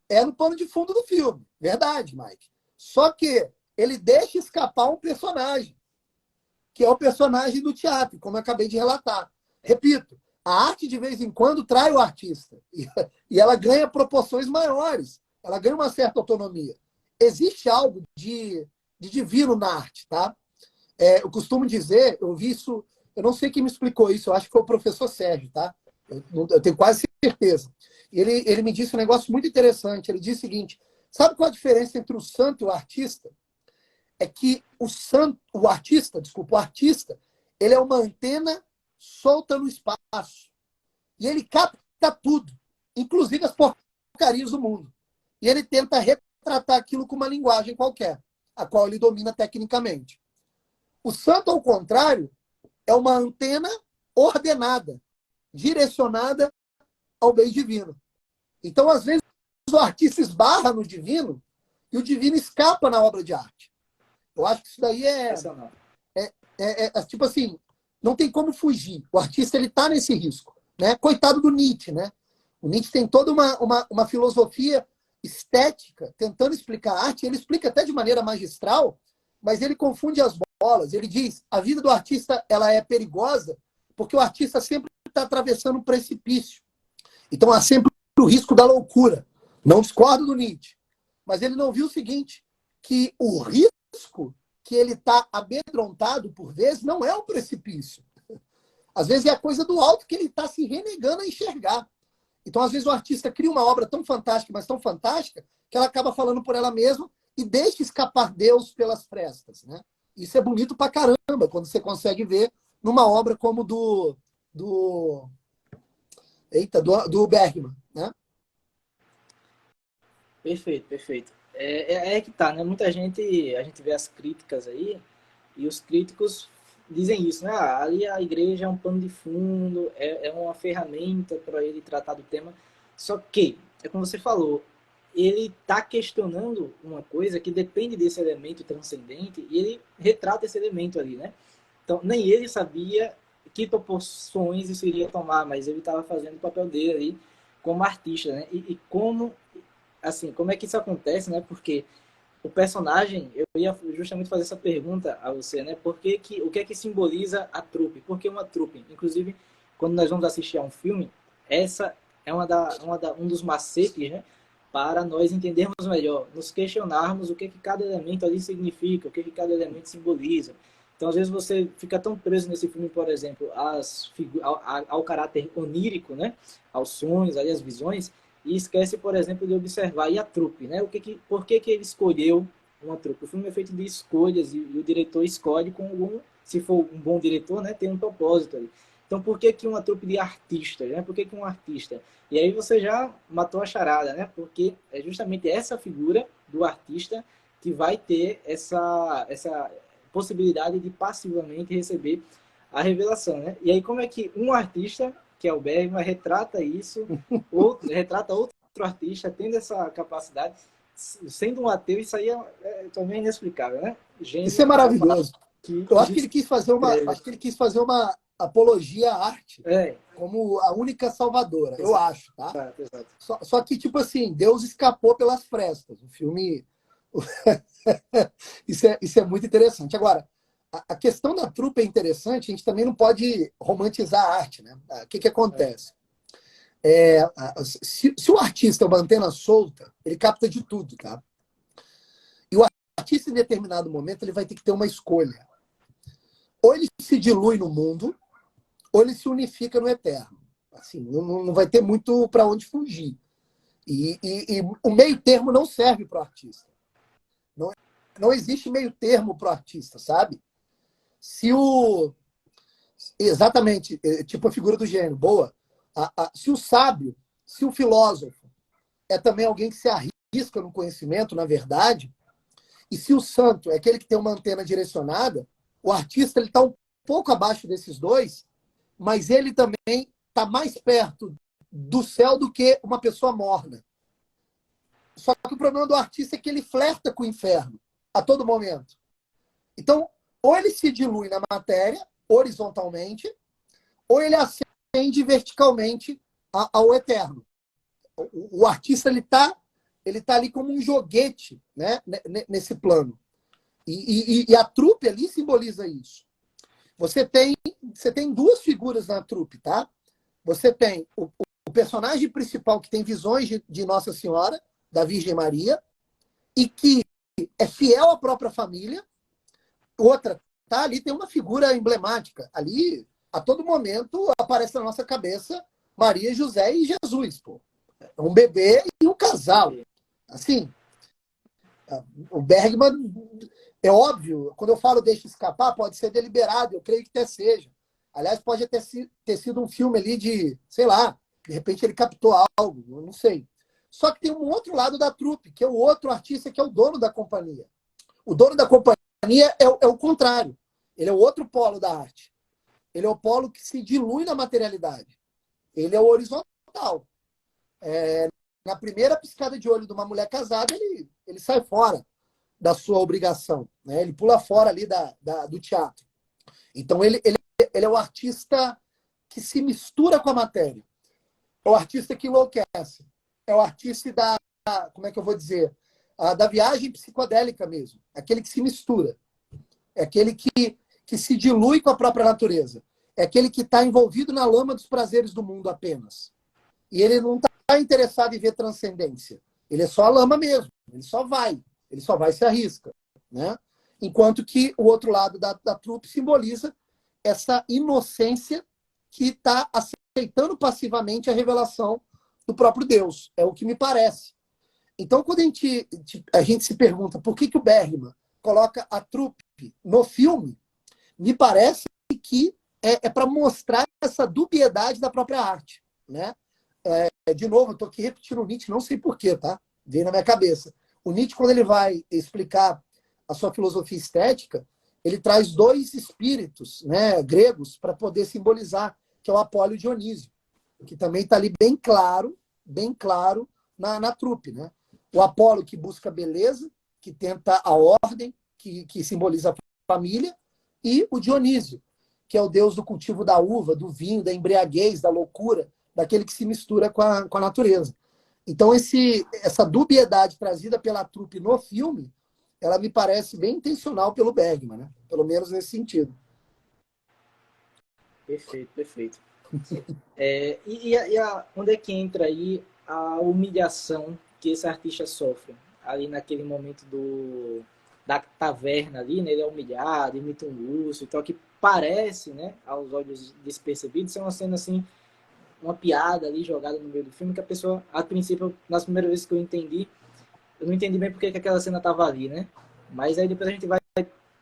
Speaker 1: É no pano de fundo do filme. Verdade, Mike. Só que ele deixa escapar um personagem, que é o personagem do teatro, como eu acabei de relatar. Repito, a arte de vez em quando trai o artista. E ela ganha proporções maiores. Ela ganha uma certa autonomia. Existe algo de divino na arte, tá? Eu costumo dizer, eu vi isso, eu não sei quem me explicou isso, eu acho que foi o professor Sérgio, tá? Eu tenho quase certeza. Ele me disse um negócio muito interessante. Ele disse o seguinte, sabe qual a diferença entre o santo e o artista? É que o artista, ele é uma antena solta no espaço. E ele capta tudo, inclusive as porcarias do mundo. E ele tenta retratar aquilo com uma linguagem qualquer, a qual ele domina tecnicamente. O santo, ao contrário, é uma antena ordenada, direcionada ao bem divino. Então, às vezes, o artista esbarra no divino e o divino escapa na obra de arte. Eu acho que isso daí tipo assim, não tem como fugir. O artista ele está nesse risco. Né? Coitado do Nietzsche. Né? O Nietzsche tem toda uma filosofia estética tentando explicar a arte. Ele explica até de maneira magistral, mas ele confunde as bolas. Ele diz, a vida do artista ela é perigosa porque o artista sempre está atravessando um precipício. Então há sempre o risco da loucura. Não discordo do Nietzsche. Mas ele não viu o seguinte, que o risco que ele está amedrontado por vezes não é o precipício. Às vezes é a coisa do alto que ele está se renegando a enxergar. Então, às vezes, o artista cria uma obra tão fantástica, mas tão fantástica, que ela acaba falando por ela mesma e deixa escapar Deus pelas frestas. Né? Isso é bonito pra caramba, quando você consegue ver numa obra como do Bergman. Né?
Speaker 2: Perfeito, perfeito. É que tá, né? Muita gente, a gente vê as críticas aí, e os críticos dizem isso, né? Ah, ali a igreja é um pano de fundo, é uma ferramenta para ele tratar do tema. Só que, é como você falou, ele está questionando uma coisa que depende desse elemento transcendente e ele retrata esse elemento ali, né? Então, nem ele sabia que proporções isso iria tomar, mas ele estava fazendo o papel dele ali como artista, né? E como, assim, como é que isso acontece, né? Porque o personagem, eu ia justamente fazer essa pergunta a você, né? O que é que simboliza a trupe? Por que uma trupe? Inclusive, quando nós vamos assistir a um filme, essa é um dos macetes, né? Para nós entendermos melhor, nos questionarmos o que é que cada elemento ali significa, o que é que cada elemento simboliza. Então, às vezes, você fica tão preso nesse filme, por exemplo, ao caráter onírico, né? Aos sonhos, às visões, e esquece, por exemplo, de observar e a trupe, né? Por que ele escolheu uma trupe? O filme é feito de escolhas e o diretor escolhe com algum, se for um bom diretor, né? Tem um propósito ali. Então, por que uma trupe de artistas, né? Por que um artista? E aí você já matou a charada, né? Porque é justamente essa figura do artista que vai ter essa possibilidade de passivamente receber a revelação, né? E aí como é que um artista, que é o Bergman, retrata isso, retrata outro artista tendo essa capacidade, sendo um ateu, isso aí também inexplicável, né? Gênio,
Speaker 1: Isso é maravilhoso. Eu acho que ele quis fazer uma apologia à arte como a única salvadora. Eu acho, tá?
Speaker 2: Exato.
Speaker 1: Só que, tipo assim, Deus escapou pelas frestas. O filme... isso é muito interessante. Agora, a questão da trupe é interessante, a gente também não pode romantizar a arte, né? O que acontece? Se o artista é uma antena solta, ele capta de tudo, tá? E o artista, em determinado momento, ele vai ter que ter uma escolha. Ou ele se dilui no mundo, ou ele se unifica no eterno. Assim, não vai ter muito para onde fugir. E o meio termo não serve para o artista. Não existe meio termo para o artista, sabe? Exatamente, tipo a figura do gênio, boa. Se o sábio, se o filósofo é também alguém que se arrisca no conhecimento, na verdade, e se o santo é aquele que tem uma antena direcionada, o artista está um pouco abaixo desses dois, mas ele também está mais perto do céu do que uma pessoa morna. Só que o problema do artista é que ele flerta com o inferno a todo momento. Então, ou ele se dilui na matéria, horizontalmente, ou ele ascende verticalmente ao eterno. O artista ele tá ali como um joguete, né, nesse plano. E a trupe ali simboliza isso. Você tem duas figuras na trupe, tá? Você tem o personagem principal que tem visões de Nossa Senhora, da Virgem Maria, e que é fiel à própria família. Outra, tá? Ali tem uma figura emblemática. Ali, a todo momento, aparece na nossa cabeça Maria, José e Jesus, pô. Um bebê e um casal. Assim, o Bergman, é óbvio, quando eu falo deixa escapar, pode ser deliberado, eu creio que até seja. Aliás, pode até ter sido um filme ali de, sei lá, de repente ele captou algo, eu não sei. Só que tem um outro lado da trupe, que é o outro artista, que é o dono da companhia. O dono da companhia é o contrário. Ele é o outro polo da arte. Ele é o polo que se dilui na materialidade. Ele é o horizontal. Na primeira piscada de olho de uma mulher casada, ele sai fora da sua obrigação. Né? Ele pula fora ali do teatro. Então, ele é o artista que se mistura com a matéria. É o artista que enlouquece. É o artista como é que eu vou dizer? Da viagem psicodélica mesmo. Aquele que se mistura. É aquele que se dilui com a própria natureza. É aquele que está envolvido na lama dos prazeres do mundo apenas. E ele não está interessado em ver transcendência. Ele é só lama mesmo. Ele só vai se arrisca. Né? Enquanto que o outro lado da trupe simboliza essa inocência que está aceitando passivamente a revelação do próprio Deus. É o que me parece. Então, quando a gente se pergunta por que o Bergman coloca a trupe no filme, me parece que é para mostrar essa dubiedade da própria arte. Né? De novo, eu estou aqui repetindo o Nietzsche, não sei porquê, tá? Veio na minha cabeça. O Nietzsche, quando ele vai explicar a sua filosofia estética, ele traz dois espíritos, né, gregos para poder simbolizar, que é o Apolo e o Dionísio, que também está ali bem claro na trupe. Né? O Apolo que busca beleza, que tenta a ordem, que simboliza a família, e o Dionísio, que é o deus do cultivo da uva, do vinho, da embriaguez, da loucura, daquele que se mistura com a natureza. Então, essa dubiedade trazida pela trupe no filme, ela me parece bem intencional pelo Bergman, né? Pelo menos nesse sentido.
Speaker 2: Perfeito, perfeito. Onde é que entra aí a humilhação que esse artista sofre? Ali naquele momento da taverna ali, né? Ele é humilhado, imita um urso, então que parece, né, aos olhos despercebidos, ser uma cena assim, uma piada ali jogada no meio do filme, que a pessoa, a princípio, nas primeiras vezes que eu não entendi bem porque que aquela cena estava ali, né? Mas aí depois a gente vai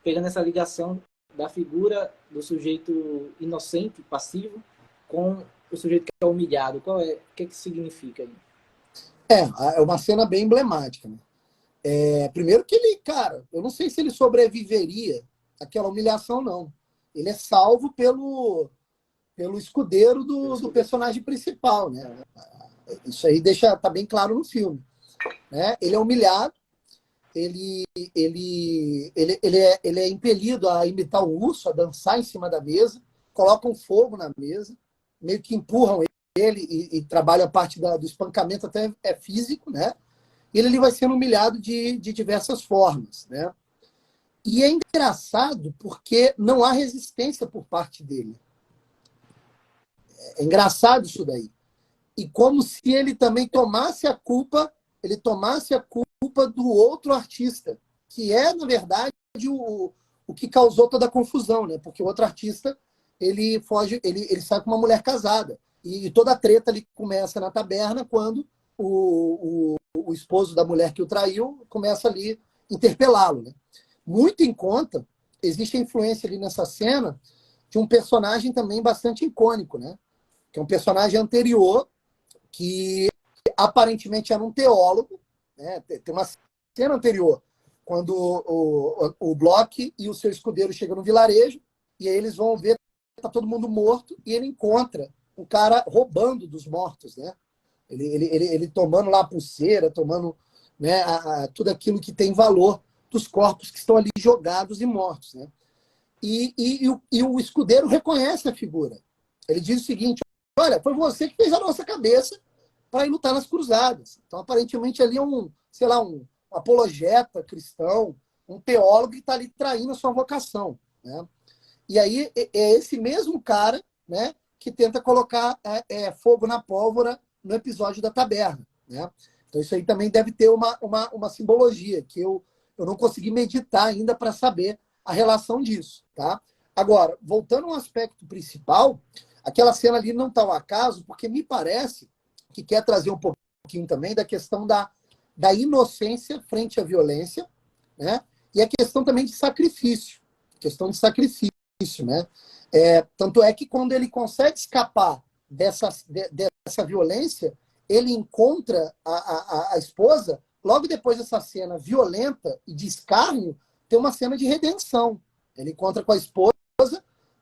Speaker 2: pegando essa ligação da figura do sujeito inocente, passivo, com o sujeito que é humilhado. O que significa aí?
Speaker 1: É uma cena bem emblemática, né? Primeiro que ele, cara, eu não sei se ele sobreviveria àquela humilhação, não. Ele é salvo pelo escudeiro do personagem principal, né? Isso aí tá bem claro no filme. Né? Ele é humilhado, ele é impelido a imitar o urso, a dançar em cima da mesa, colocam fogo na mesa, meio que empurram ele e trabalham a parte do espancamento, até físico, né? E ele vai sendo humilhado de diversas formas, né? E é engraçado porque não há resistência por parte dele. É engraçado isso daí. E como se ele também tomasse a culpa do outro artista, que é, na verdade, o que causou toda a confusão, né? Porque o outro artista, ele foge, ele sai com uma mulher casada. E toda a treta ali começa na taberna quando o esposo da mulher que o traiu começa ali a interpelá-lo, né? Muito em conta, existe a influência ali nessa cena de um personagem também bastante icônico, né? Que é um personagem anterior que aparentemente era um teólogo, né? Tem uma cena anterior, quando o Bloch e o seu escudeiro chegam no vilarejo, e aí eles vão ver que está todo mundo morto, e ele encontra um cara roubando dos mortos, né? Ele tomando lá a pulseira, tomando, né, tudo aquilo que tem valor dos corpos que estão ali jogados e mortos, né? E o escudeiro reconhece a figura. Ele diz o seguinte: olha, foi você que fez a nossa cabeça para ir lutar nas cruzadas. Então, aparentemente, ali é um apologeta cristão, um teólogo que está ali traindo a sua vocação. Né? E aí é esse mesmo cara, né, que tenta colocar fogo na pólvora no episódio da taberna. Né? Então, isso aí também deve ter uma simbologia que eu não consegui meditar ainda para saber a relação disso. Tá? Agora, voltando ao aspecto principal, aquela cena ali não está ao acaso, porque me parece que quer trazer um pouquinho também da questão da inocência frente à violência, né? E a questão também de sacrifício. Questão de sacrifício, né? Tanto é que quando ele consegue escapar dessa violência, ele encontra a esposa, logo depois dessa cena violenta e de escárnio, tem uma cena de redenção. Ele encontra com a esposa,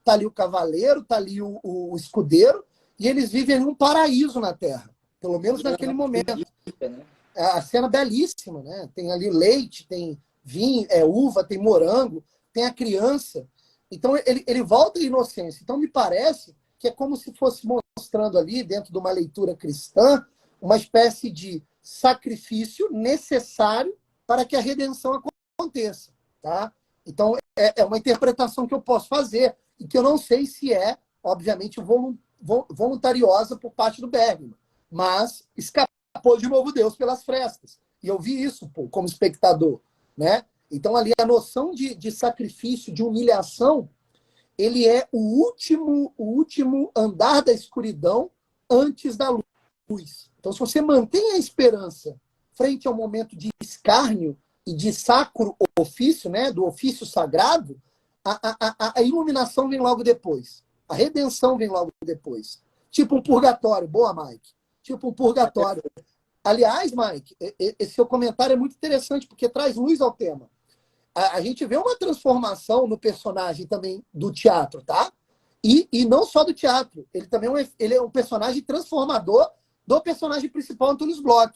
Speaker 1: tá ali o cavaleiro, tá ali o escudeiro, e eles vivem em um paraíso na Terra. Pelo menos naquele momento. A cena belíssima, né? Tem ali leite, tem vinho, uva, tem morango, tem a criança. Então, ele volta à inocência. Então, me parece que é como se fosse mostrando ali, dentro de uma leitura cristã, uma espécie de sacrifício necessário para que a redenção aconteça. Tá? Então, é uma interpretação que eu posso fazer e que eu não sei se é, obviamente, voluntariosa por parte do Bergman. mas escapou de novo Deus pelas frestas. E eu vi isso, pô, como espectador, né? Então, ali, a noção de sacrifício, de humilhação, ele é o último andar da escuridão antes da luz. Então, se você mantém a esperança frente ao momento de escárnio e de sacro ofício, né, do ofício sagrado, a iluminação vem logo depois. A redenção vem logo depois. Tipo um purgatório. Boa, Mike. Tipo um purgatório. Aliás, Mike, esse seu comentário é muito interessante, porque traz luz ao tema. A gente vê uma transformação no personagem também do teatro, tá? E não só do teatro. Ele também ele é um personagem transformador do personagem principal, Antônio Bloch.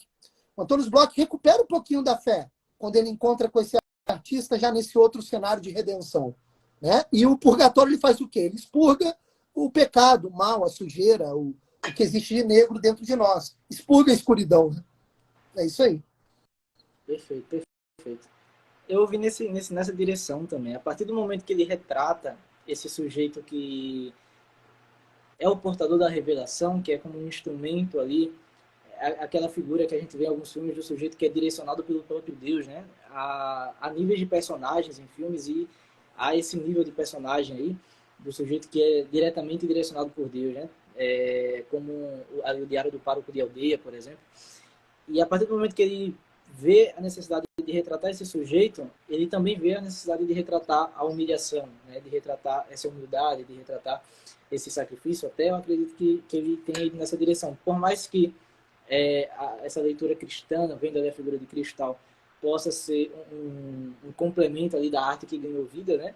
Speaker 1: O Antônio Bloch recupera um pouquinho da fé quando ele encontra com esse artista já nesse outro cenário de redenção, né? E o purgatório ele faz o quê? Ele expurga o pecado, o mal, a sujeira, o que existe de negro dentro de nós. Expurga a escuridão. Né? É isso aí.
Speaker 2: Perfeito, perfeito. Eu ouvi nessa direção também. A partir do momento que ele retrata esse sujeito que é o portador da revelação, que é como um instrumento ali, aquela figura que a gente vê em alguns filmes do sujeito que é direcionado pelo próprio Deus, né? A níveis de personagens em filmes e a esse nível de personagem aí, do sujeito que é diretamente direcionado por Deus, né? Como o Diário do Pároco de Aldeia, por exemplo. E a partir do momento que ele vê a necessidade de retratar esse sujeito, ele também vê a necessidade de retratar a humilhação, né? De retratar essa humildade, de retratar esse sacrifício. Até eu acredito que ele tenha ido nessa direção. Por mais que essa leitura cristã, vendo ali a figura de Cristal, possa ser um complemento ali da arte que ganhou vida, né?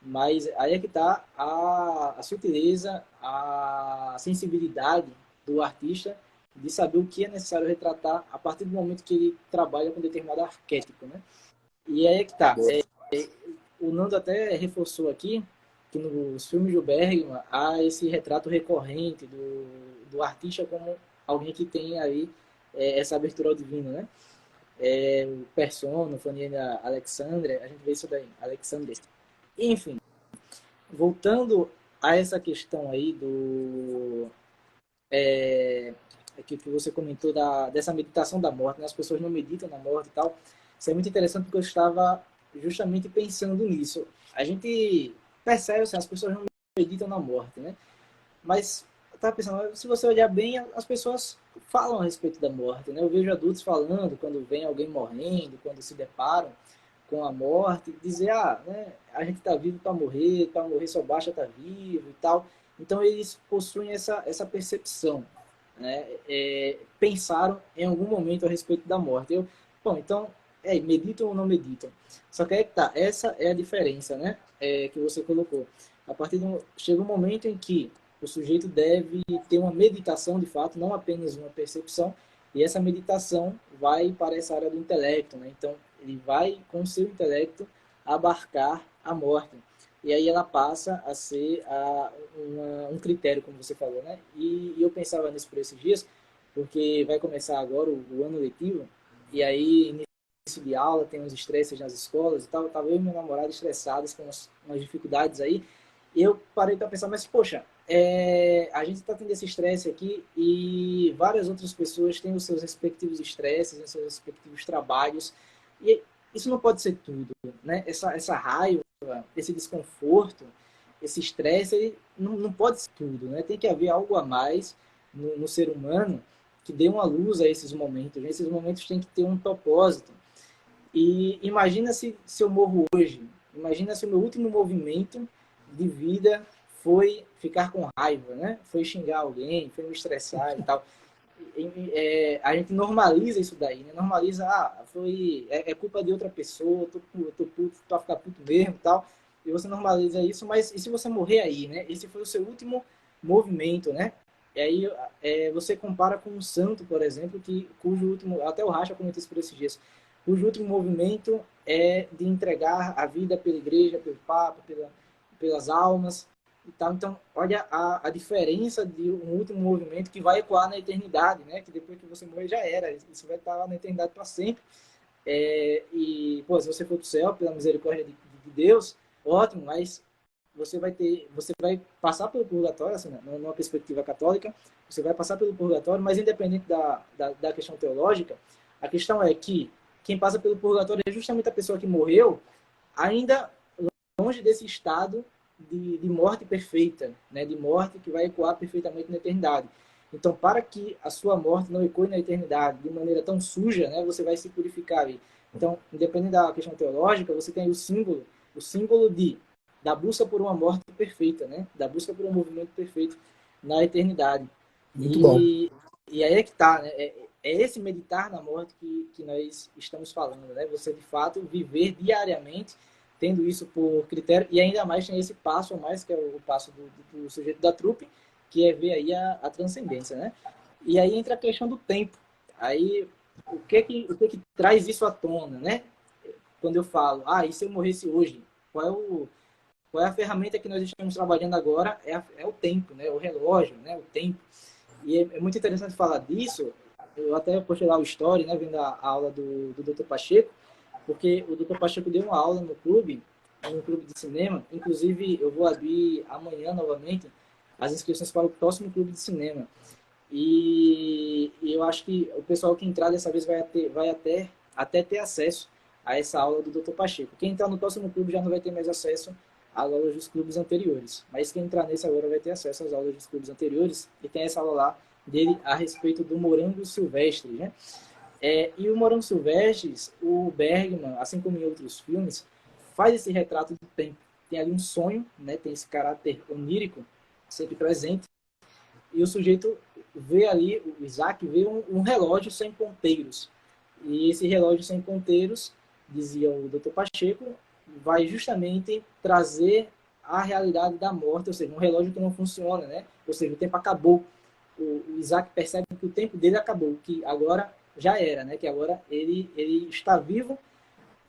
Speaker 2: Mas aí é que está a sutileza, a sensibilidade do artista de saber o que é necessário retratar a partir do momento que ele trabalha com determinado arquétipo, né? E aí é que está. O Nando até reforçou aqui que nos filmes do Bergman há esse retrato recorrente do artista como alguém que tem aí essa abertura ao divino, né? O Persona, Fanina Alexandre, a gente vê isso daí, Alexander. Enfim, voltando a essa questão aí que você comentou dessa meditação da morte, né? As pessoas não meditam na morte e tal. Isso é muito interessante porque eu estava justamente pensando nisso. A gente percebe assim, as pessoas não meditam na morte, né? Mas eu estava pensando, se você olhar bem, as pessoas falam a respeito da morte, né? Eu vejo adultos falando quando vem alguém morrendo, quando se deparam com a morte, dizer, né, a gente está vivo para morrer só basta estar vivo e tal. Então eles possuem essa percepção, né? Pensaram em algum momento a respeito da morte. Bom, então, meditam ou não meditam? Só que essa é a diferença, né? Que você colocou. Chega um momento em que o sujeito deve ter uma meditação de fato, não apenas uma percepção, e essa meditação vai para essa área do intelecto, né? Então, ele vai, com o seu intelecto, abarcar a morte. E aí ela passa a ser um critério, como você falou, né? E eu pensava nisso por esses dias, porque vai começar agora o ano letivo, e aí, início de aula, tem uns estresses nas escolas e tal. Tava eu e meu namorado estressados com umas dificuldades aí, e eu parei para pensar, mas poxa, a gente está tendo esse estresse aqui e várias outras pessoas têm os seus respectivos estresses, os seus respectivos trabalhos, e isso não pode ser tudo, né? Essa raiva, esse desconforto, esse estresse, ele não pode ser tudo, né? Tem que haver algo a mais no ser humano que dê uma luz a esses momentos, né? Esses momentos têm que ter um propósito. E imagina se eu morro hoje, imagina se o meu último movimento de vida foi ficar com raiva, né? Foi xingar alguém, foi me estressar e tal. A gente normaliza isso daí, né? Normaliza, é culpa de outra pessoa, eu tô puto, tô a ficar puto mesmo e tal. E você normaliza isso, mas e se você morrer aí, né? Esse foi o seu último movimento, né? E aí você compara com um santo, por exemplo, cujo último, até o Racha comentou isso por esses dias, cujo último movimento é de entregar a vida pela igreja, pelo Papa, pelas almas e tal. Então, olha a diferença de um último movimento que vai ecoar na eternidade, né? Que depois que você morrer já era, isso vai estar lá na eternidade para sempre. E, pô, se você for para o céu, pela misericórdia de Deus, ótimo, mas você vai passar pelo purgatório, assim, numa perspectiva católica, você vai passar pelo purgatório, mas independente da questão teológica, a questão é que quem passa pelo purgatório é justamente a pessoa que morreu ainda longe desse estado de morte perfeita, né? De morte que vai ecoar perfeitamente na eternidade. Então, para que a sua morte não ecoe na eternidade de maneira tão suja, né? Você vai se purificar ali. Então, independente da questão teológica, você tem o símbolo da busca por uma morte perfeita, né? Da busca por um movimento perfeito na eternidade.
Speaker 1: Muito bom.
Speaker 2: E aí é que tá, né? É esse meditar na morte que nós estamos falando, né? Você, de fato, viver diariamente tendo isso por critério, e ainda mais tem esse passo a mais, que é o passo do sujeito da trupe, que é ver aí a transcendência, né? E aí entra a questão do tempo. Aí, o que traz isso à tona, né? Quando eu falo, e se eu morresse hoje? Qual é a ferramenta que nós estamos trabalhando agora? É o tempo, né? O relógio, né? O tempo. E é muito interessante falar disso. Eu até postei lá o story, né? Vendo a aula do Dr. Pacheco, porque o Dr. Pacheco deu uma aula no clube de cinema. Inclusive, eu vou abrir amanhã novamente as inscrições para o próximo clube de cinema. E eu acho que o pessoal que entrar dessa vez vai até ter acesso a essa aula do Dr. Pacheco. Quem entrar no próximo clube já não vai ter mais acesso às aulas dos clubes anteriores. Mas quem entrar nesse agora vai ter acesso às aulas dos clubes anteriores. E tem essa aula lá dele a respeito do morango silvestre, né? E o Morango Silvestres, o Bergman, assim como em outros filmes, faz esse retrato do tempo. Tem ali um sonho, né? Tem esse caráter onírico sempre presente. E o sujeito vê ali, o Isaac vê um relógio sem ponteiros. E esse relógio sem ponteiros, dizia o Dr. Pacheco, vai justamente trazer a realidade da morte, ou seja, um relógio que não funciona, né? Ou seja, o tempo acabou. O Isaac percebe que o tempo dele acabou, que agora já era, né? Que agora ele está vivo,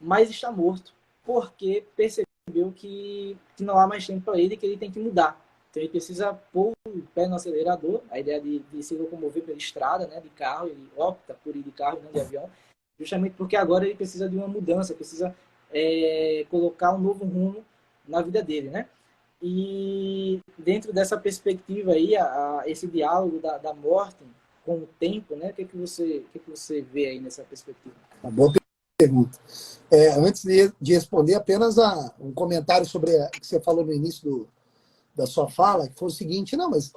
Speaker 2: mas está morto, porque percebeu que não há mais tempo para ele, que ele tem que mudar. Então ele precisa pôr o pé no acelerador, a ideia de se locomover pela estrada, né, de carro, ele opta por ir de carro e não de avião, justamente porque agora ele precisa de uma mudança, precisa colocar um novo rumo na vida dele, né? E dentro dessa perspectiva aí, esse diálogo da morte com o tempo, né? O que você vê aí nessa perspectiva?
Speaker 1: Uma boa pergunta. Antes de responder, apenas um comentário sobre o que você falou no início da sua fala, que foi o seguinte, não, mas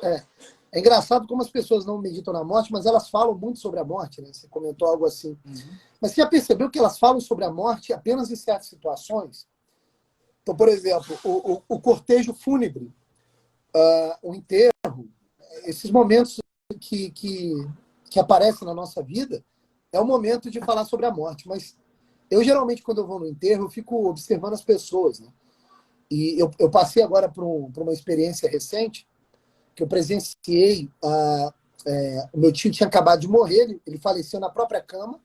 Speaker 1: é engraçado como as pessoas não meditam na morte, mas elas falam muito sobre a morte, né? Você comentou algo assim. Uhum. Mas você já percebeu que elas falam sobre a morte apenas em certas situações? Então, por exemplo, o cortejo fúnebre, o enterro, esses momentos que aparecem na nossa vida, é o momento de falar sobre a morte. Mas eu, geralmente, quando eu vou no enterro, eu fico observando as pessoas, né? E eu passei agora por uma experiência recente, que eu presenciei. O meu tio tinha acabado de morrer, ele faleceu na própria cama,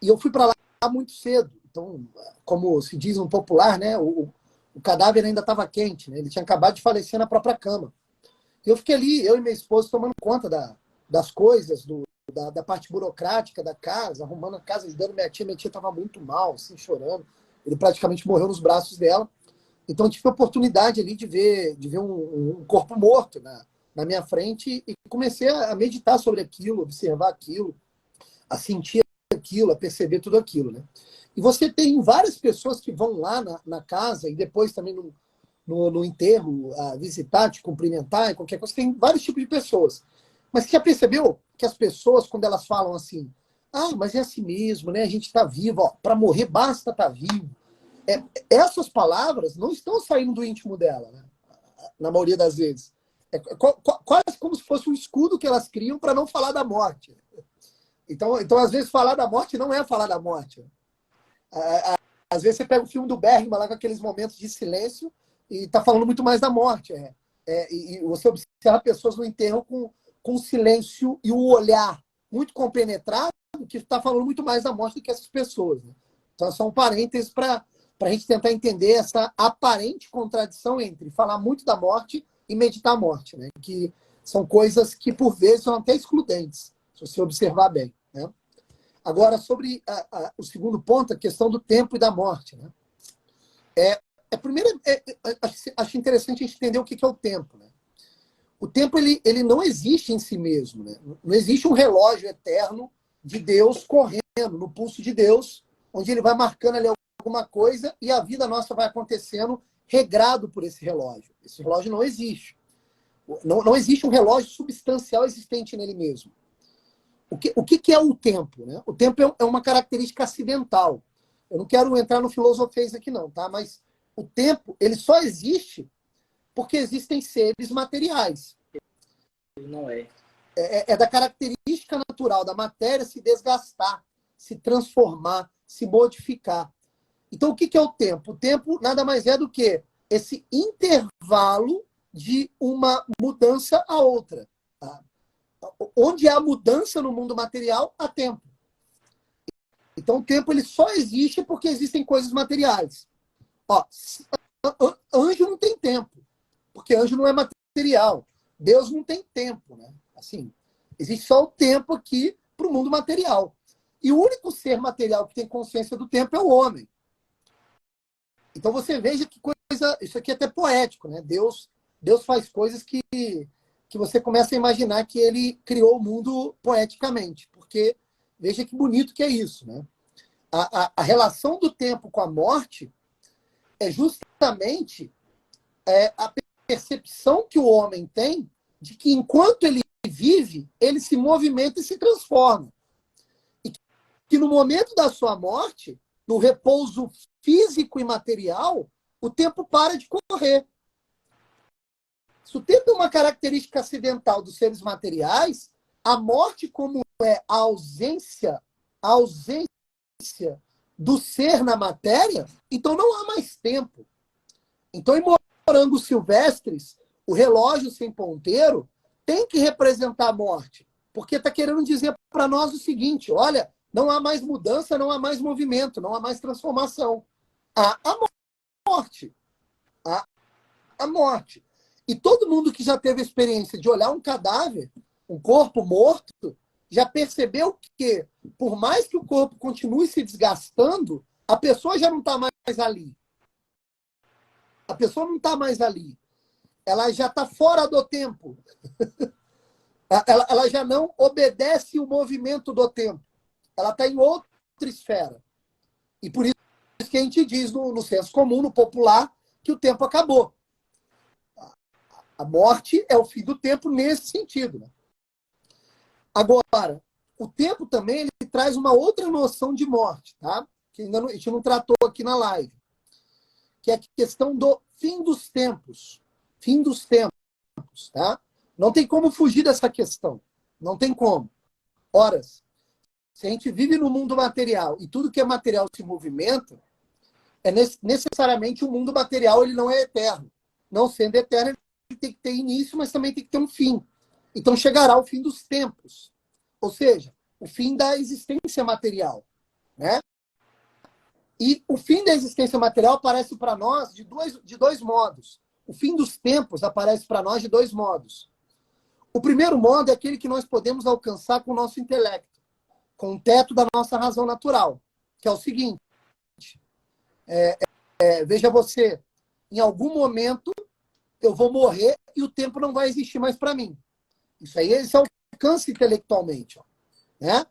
Speaker 1: e eu fui para lá muito cedo. Então, como se diz no popular, né, o cadáver ainda estava quente, né? Ele tinha acabado de falecer na própria cama. E eu fiquei ali, eu e minha esposa, tomando conta das coisas, da parte burocrática da casa, arrumando a casa, ajudando minha tia. Minha tia estava muito mal, assim, chorando. Ele praticamente morreu nos braços dela. Então, eu tive a oportunidade ali de ver um corpo morto na minha frente, e comecei a meditar sobre aquilo, observar aquilo, a sentir aquilo, a perceber tudo aquilo, né? E você tem várias pessoas que vão lá na casa e depois também no enterro a visitar, te cumprimentar, qualquer coisa. Tem vários tipos de pessoas. Mas você já percebeu que as pessoas, quando elas falam assim, mas é assim mesmo, né? A gente está vivo, para morrer basta estar vivo. Essas palavras não estão saindo do íntimo dela, né? Na maioria das vezes. Quase como se fosse um escudo que elas criam para não falar da morte. Então, às vezes, falar da morte não é falar da morte. Às vezes você pega o filme do Bergman lá com aqueles momentos de silêncio e está falando muito mais da morte. E você observa pessoas no enterro com o silêncio e o olhar muito compenetrado, que está falando muito mais da morte do que essas pessoas, né? Então, são parênteses para a gente tentar entender essa aparente contradição entre falar muito da morte e meditar a morte, né? Que são coisas que, por vezes, são até excludentes, se você observar bem, né? Agora, sobre o segundo ponto, a questão do tempo e da morte, né? Primeiro, acho interessante a gente entender o que é o tempo, né? O tempo, ele não existe em si mesmo, né? Não existe um relógio eterno de Deus correndo no pulso de Deus, onde ele vai marcando ali alguma coisa e a vida nossa vai acontecendo regrado por esse relógio. Esse relógio não existe. Não existe um relógio substancial existente nele mesmo. O que é o tempo, né? O tempo é uma característica acidental. Eu não quero entrar no filosofês aqui não, tá? Mas o tempo, ele só existe porque existem seres materiais.
Speaker 2: Ele não é.
Speaker 1: É da característica natural da matéria se desgastar, se transformar, se modificar. Então, o que é o tempo? O tempo nada mais é do que esse intervalo de uma mudança a outra. Tá? Onde há mudança no mundo material, há tempo. Então, o tempo ele só existe porque existem coisas materiais. Ó, anjo não tem tempo, porque anjo não é material. Deus não tem tempo, né? Assim, existe só o tempo aqui para o mundo material. E o único ser material que tem consciência do tempo é o homem. Então você veja que coisa... Isso aqui é até poético, né? Deus faz coisas que você começa a imaginar que ele criou o mundo poeticamente. Porque veja que bonito que é isso, né? A relação do tempo com a morte é justamente a percepção que o homem tem de que enquanto ele vive, ele se movimenta e se transforma. E que no momento da sua morte, no repouso físico e material, o tempo para de correr. Se o tempo é uma característica acidental dos seres materiais, a morte, como é a ausência do ser na matéria, então não há mais tempo. Então, em morangos silvestres, o relógio sem ponteiro tem que representar a morte, porque está querendo dizer para nós o seguinte: olha, não há mais mudança, não há mais movimento, não há mais transformação. Há a morte. Há a morte. E todo mundo que já teve a experiência de olhar um cadáver, um corpo morto, já percebeu que, por mais que o corpo continue se desgastando, a pessoa já não está mais ali. A pessoa não está mais ali. Ela já está fora do tempo. Ela já não obedece o movimento do tempo. Ela está em outra esfera. E por isso que a gente diz no senso comum, no popular, que o tempo acabou. A morte é o fim do tempo nesse sentido. Né? Agora, o tempo também ele traz uma outra noção de morte, tá? Que ainda a gente não tratou aqui na live, que é a questão do fim dos tempos. Fim dos tempos, tá? Não tem como fugir dessa questão. Não tem como. Ora, se a gente vive no mundo material e tudo que é material se movimenta, necessariamente o mundo material ele não é eterno. Não sendo eterno, ele tem que ter início, mas também tem que ter um fim. Então chegará o fim dos tempos. Ou seja, o fim da existência material. Né? E o fim da existência material aparece para nós de dois modos. O fim dos tempos aparece para nós de dois modos. O primeiro modo é aquele que nós podemos alcançar com o nosso intelecto, com o teto da nossa razão natural, que é o seguinte. Veja você, em algum momento eu vou morrer e o tempo não vai existir mais para mim. Isso alcança intelectualmente. Ó, né?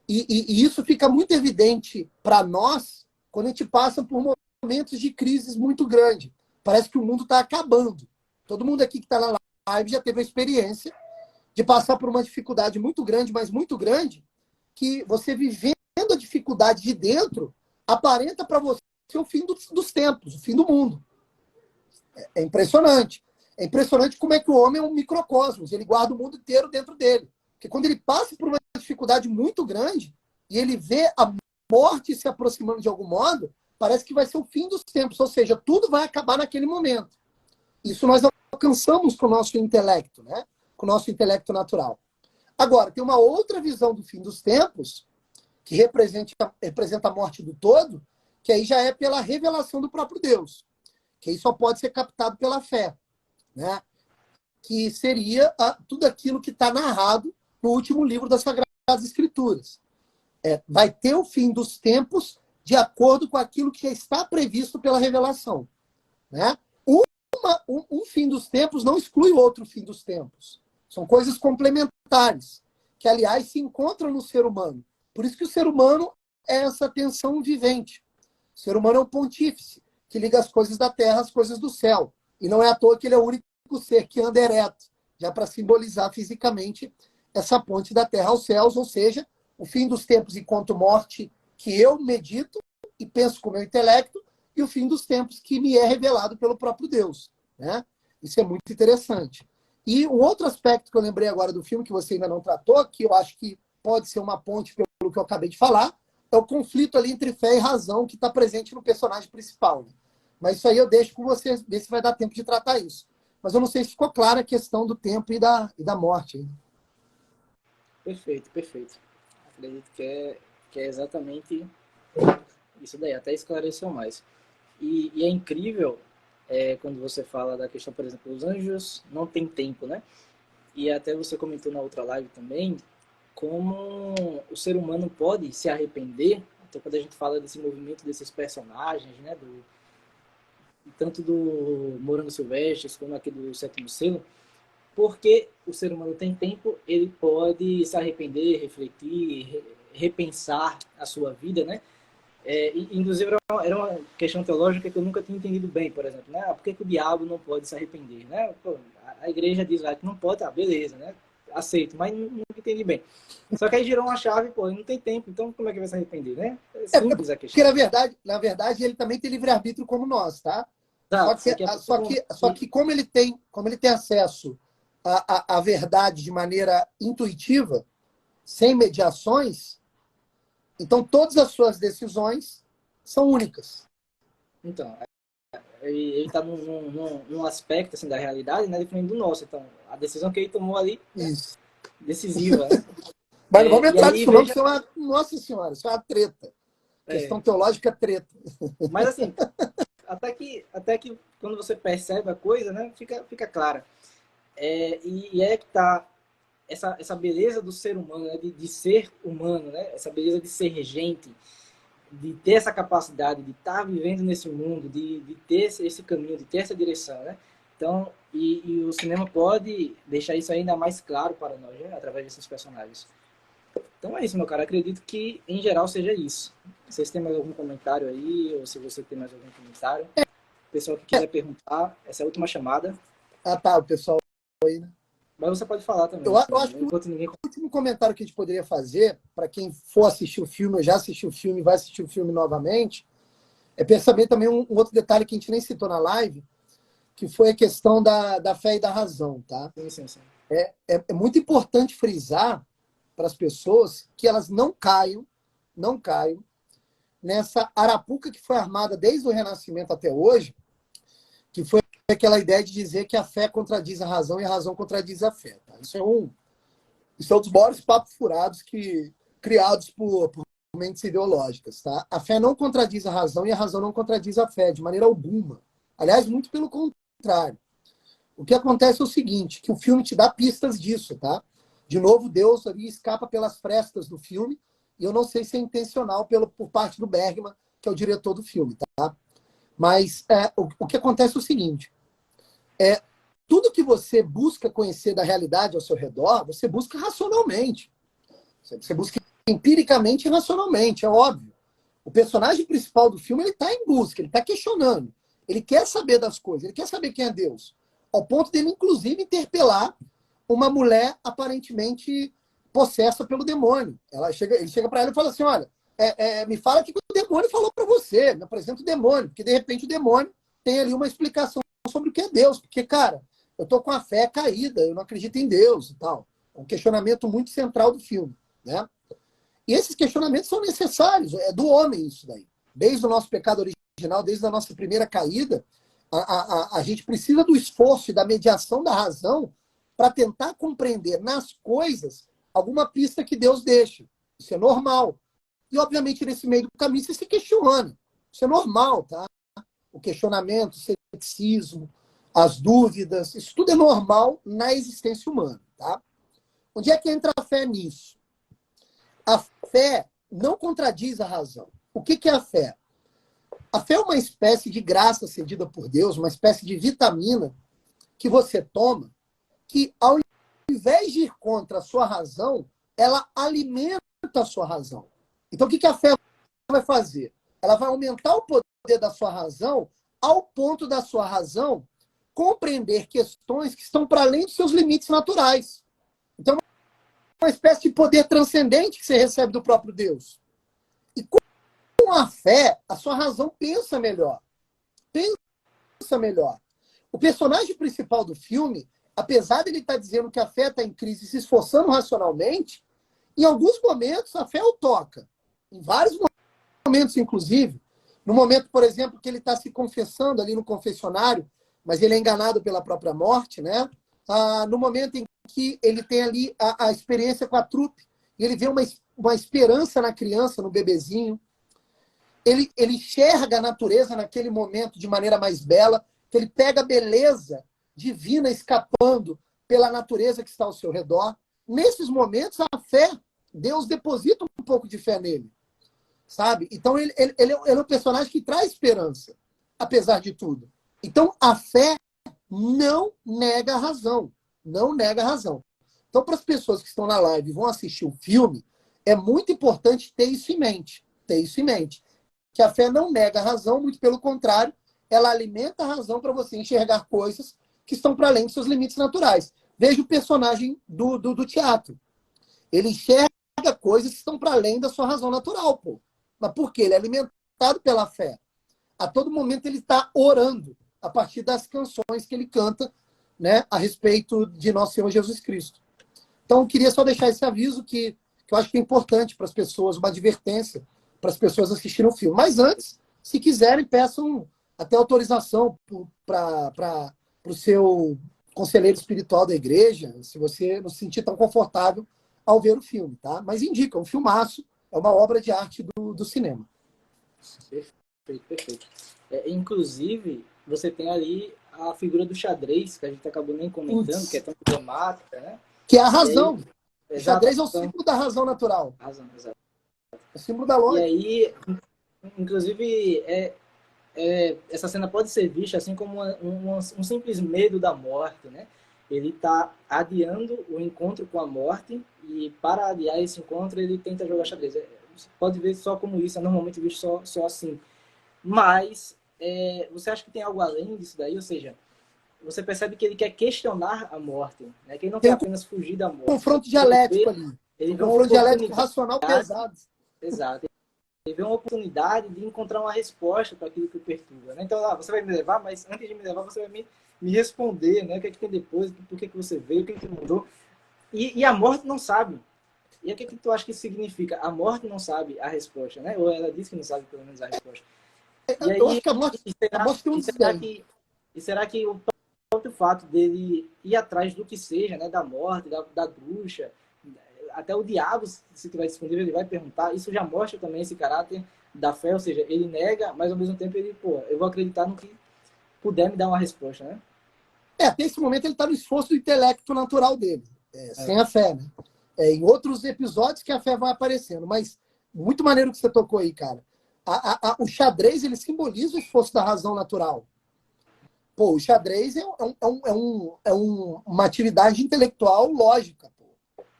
Speaker 1: E isso fica muito evidente para nós quando a gente passa por momentos de crises muito grandes. Parece que o mundo está acabando. Todo mundo aqui que está na live já teve a experiência de passar por uma dificuldade muito grande, mas muito grande, que você vivendo a dificuldade de dentro, aparenta para você o fim dos tempos, o fim do mundo. É impressionante. É impressionante como é que o homem é um microcosmos. Ele guarda o mundo inteiro dentro dele. Porque quando ele passa por uma dificuldade muito grande e ele vê a morte se aproximando de algum modo, parece que vai ser o fim dos tempos. Ou seja, tudo vai acabar naquele momento. Isso nós alcançamos com o nosso intelecto, né? Com o nosso intelecto natural. Agora, tem uma outra visão do fim dos tempos, que representa a morte do todo, que aí já é pela revelação do próprio Deus. Que aí só pode ser captado pela fé. Né? Que seria tudo aquilo que está narrado no último livro das Sagradas Escrituras. Vai ter o fim dos tempos de acordo com aquilo que já está previsto pela revelação. né? Um fim dos tempos não exclui o outro fim dos tempos. São coisas complementares, que, aliás, se encontram no ser humano. Por isso que o ser humano é essa tensão vivente. O ser humano é um pontífice, que liga as coisas da terra às coisas do céu. E não é à toa que ele é o único ser que anda ereto, já para simbolizar fisicamente essa ponte da terra aos céus, ou seja, o fim dos tempos enquanto morte que eu medito e penso com o meu intelecto, e o fim dos tempos que me é revelado pelo próprio Deus, né? Isso é muito interessante. E um outro aspecto que eu lembrei agora do filme, que você ainda não tratou, que eu acho que pode ser uma ponte pelo que eu acabei de falar, é o conflito ali entre fé e razão que está presente no personagem principal. Né? Mas isso aí eu deixo com você, ver se vai dar tempo de tratar isso. Mas eu não sei se ficou clara a questão do tempo e da morte. Hein?
Speaker 2: Perfeito, perfeito. Acredito que é exatamente isso daí, até esclareceu mais. E é incrível quando você fala da questão, por exemplo, os anjos não têm tempo, né? E até você comentou na outra live também, como o ser humano pode se arrepender, então quando a gente fala desse movimento desses personagens, né, tanto do Morango Silvestre como aqui do Sétimo Selo, porque o ser humano tem tempo, ele pode se arrepender, refletir, repensar a sua vida, né? Inclusive, era uma questão teológica que eu nunca tinha entendido bem, por exemplo, né? Por que o diabo não pode se arrepender, né? Pô, a igreja diz lá que não pode, beleza, né? Aceito, mas nunca entendi bem. Só que aí girou uma chave, pô, não tem tempo, então como é que vai se arrepender, né? É simples a questão.
Speaker 1: Porque, na verdade, ele também tem livre-arbítrio como nós, tá?
Speaker 2: Tá,
Speaker 1: Só que como ele tem acesso à verdade de maneira intuitiva, sem mediações, então todas as suas decisões são únicas.
Speaker 2: Então, ele está num aspecto assim, da realidade, né, diferente do nosso. Então, a decisão que ele tomou ali é decisiva, né?
Speaker 1: Mas não vamos entrar nisso, não,
Speaker 2: veja...
Speaker 1: que isso é uma... Nossa Senhora, isso é uma treta. Questão teológica, treta.
Speaker 2: Mas assim, até que quando você percebe a coisa, né, fica clara. E é que tá essa beleza do ser humano, né, de ser humano, né, essa beleza de ser gente, de ter essa capacidade de estar vivendo nesse mundo, de ter esse caminho, de ter essa direção, né? Então, e o cinema pode deixar isso ainda mais claro para nós, né? Através desses personagens. Então é isso, meu cara. Acredito que, em geral, seja isso. Vocês têm mais algum comentário aí, ou se você tem mais algum comentário. O pessoal que quiser perguntar, essa é a última chamada.
Speaker 1: Ah, tá, o pessoal aí, né?
Speaker 2: Mas você pode falar também.
Speaker 1: Eu acho que o último comentário que a gente poderia fazer, para quem for assistir o filme, ou já assistiu o filme, vai assistir o filme novamente, é perceber também um outro detalhe que a gente nem citou na live, que foi a questão da fé e da razão, tá?
Speaker 2: Sim.
Speaker 1: É muito importante frisar para as pessoas que elas não caiam nessa arapuca que foi armada desde o Renascimento até hoje, que foi aquela ideia de dizer que a fé contradiz a razão e a razão contradiz a fé. Tá? Isso é um dos maiores papos furados criados por mentes ideológicas. Tá? A fé não contradiz a razão e a razão não contradiz a fé, de maneira alguma. Aliás, muito pelo contrário. O que acontece é o seguinte, que o filme te dá pistas disso, tá? De novo, Deus ali escapa pelas frestas do filme, e eu não sei se é intencional por parte do Bergman, que é o diretor do filme, tá? Mas o que acontece é o seguinte, tudo que você busca conhecer da realidade ao seu redor, você busca racionalmente. Você busca empiricamente e racionalmente, é óbvio. O personagem principal do filme, ele está em busca, ele está questionando. Ele quer saber das coisas, ele quer saber quem é Deus. Ao ponto dele, inclusive, interpelar uma mulher aparentemente possessa pelo demônio. Ele chega para ela e fala assim, olha, me fala o que o demônio falou para você, me apresenta o demônio, porque de repente o demônio tem ali uma explicação sobre o que é Deus, porque, cara, eu estou com a fé caída, eu não acredito em Deus e tal. É um questionamento muito central do filme, né? E esses questionamentos são necessários, é do homem isso daí. Desde o nosso pecado original, desde a nossa primeira caída, a gente precisa do esforço e da mediação da razão para tentar compreender nas coisas alguma pista que Deus deixa. Isso é normal. E, obviamente, nesse meio do caminho, você se questiona. Isso é normal, tá? O questionamento, o ceticismo, as dúvidas, isso tudo é normal na existência humana, tá? Onde é que entra a fé nisso? A fé não contradiz a razão. O que é a fé? A fé é uma espécie de graça cedida por Deus, uma espécie de vitamina que você toma, que ao invés de ir contra a sua razão, ela alimenta a sua razão. Então, o que a fé vai fazer? Ela vai aumentar o poder da sua razão ao ponto da sua razão compreender questões que estão para além dos seus limites naturais. Então, é uma espécie de poder transcendente que você recebe do próprio Deus. E com a fé, a sua razão pensa melhor. Pensa melhor. O personagem principal do filme, apesar de ele estar dizendo que a fé está em crise e se esforçando racionalmente, em alguns momentos a fé o toca. Em vários momentos, inclusive. No momento, por exemplo, que ele está se confessando ali no confessionário, mas ele é enganado pela própria morte, né? No momento em que ele tem ali a experiência com a trupe, e ele vê uma esperança na criança, no bebezinho. Ele enxerga a natureza naquele momento de maneira mais bela, que ele pega a beleza divina escapando pela natureza que está ao seu redor. Nesses momentos, a fé, Deus deposita um pouco de fé nele, sabe? Então, ele é um personagem que traz esperança, apesar de tudo. Então, a fé não nega a razão. Não nega a razão. Então, para as pessoas que estão na live e vão assistir o filme, é muito importante ter isso em mente. Ter isso em mente. Que a fé não nega a razão, muito pelo contrário, ela alimenta a razão para você enxergar coisas que estão para além dos seus limites naturais. Veja o personagem do teatro. Ele enxerga coisas que estão para além da sua razão natural, pô. Mas por quê? Ele é alimentado pela fé. A todo momento ele está orando a partir das canções que ele canta, né, a respeito de nosso Senhor Jesus Cristo. Então, eu queria só deixar esse aviso que eu acho que é importante para as pessoas, uma advertência para as pessoas assistirem o filme. Mas antes, se quiserem, peçam até autorização para o seu conselheiro espiritual da igreja, se você não se sentir tão confortável ao ver o filme, tá? Mas indica, um filmaço, é uma obra de arte do cinema.
Speaker 2: Perfeito. Inclusive, você tem ali a figura do xadrez, que a gente acabou nem comentando, que é tão emblemática, né?
Speaker 1: Que é a razão.
Speaker 2: Aí,
Speaker 1: o xadrez é o símbolo da razão natural.
Speaker 2: Razão, exato.
Speaker 1: É o símbolo da lógica.
Speaker 2: E aí, inclusive, essa cena pode ser vista assim como um simples medo da morte, né? Ele está adiando o encontro com a morte e para adiar esse encontro ele tenta jogar xadrez. Você pode ver só como isso, é normalmente visto só assim. Mas você acha que tem algo além disso daí? Ou seja, você percebe que ele quer questionar a morte, né? Que ele não quer apenas fugir da morte.
Speaker 1: Confronto dialético ali.
Speaker 2: Ele
Speaker 1: vê um confronto dialético racional pesado.
Speaker 2: Exato. Ele vê uma oportunidade de encontrar uma resposta para aquilo que o perturba, né? Então, você vai me levar, mas antes de me levar, você vai me responder, né? O que é que tem depois, por que você veio, o que é que mudou. E a morte não sabe. E o que é que tu acha que isso significa? A morte não sabe a resposta, né? Ou ela diz que não sabe, pelo menos, a resposta. E aí,
Speaker 1: eu acho que a morte tem um desdém.
Speaker 2: E será que o próprio fato dele ir atrás do que seja, né? Da morte, da bruxa, até o diabo, se tiver disponível, ele vai perguntar. Isso já mostra também esse caráter da fé, ou seja, ele nega, mas ao mesmo tempo ele, eu vou acreditar no que puder me dar uma resposta, né?
Speaker 1: Até esse momento ele está no esforço do intelecto natural dele, sem a fé, né? Em outros episódios que a fé vai aparecendo, mas muito maneiro que você tocou aí, cara. O xadrez, ele simboliza o esforço da razão natural. Pô, o xadrez é uma atividade intelectual lógica, pô.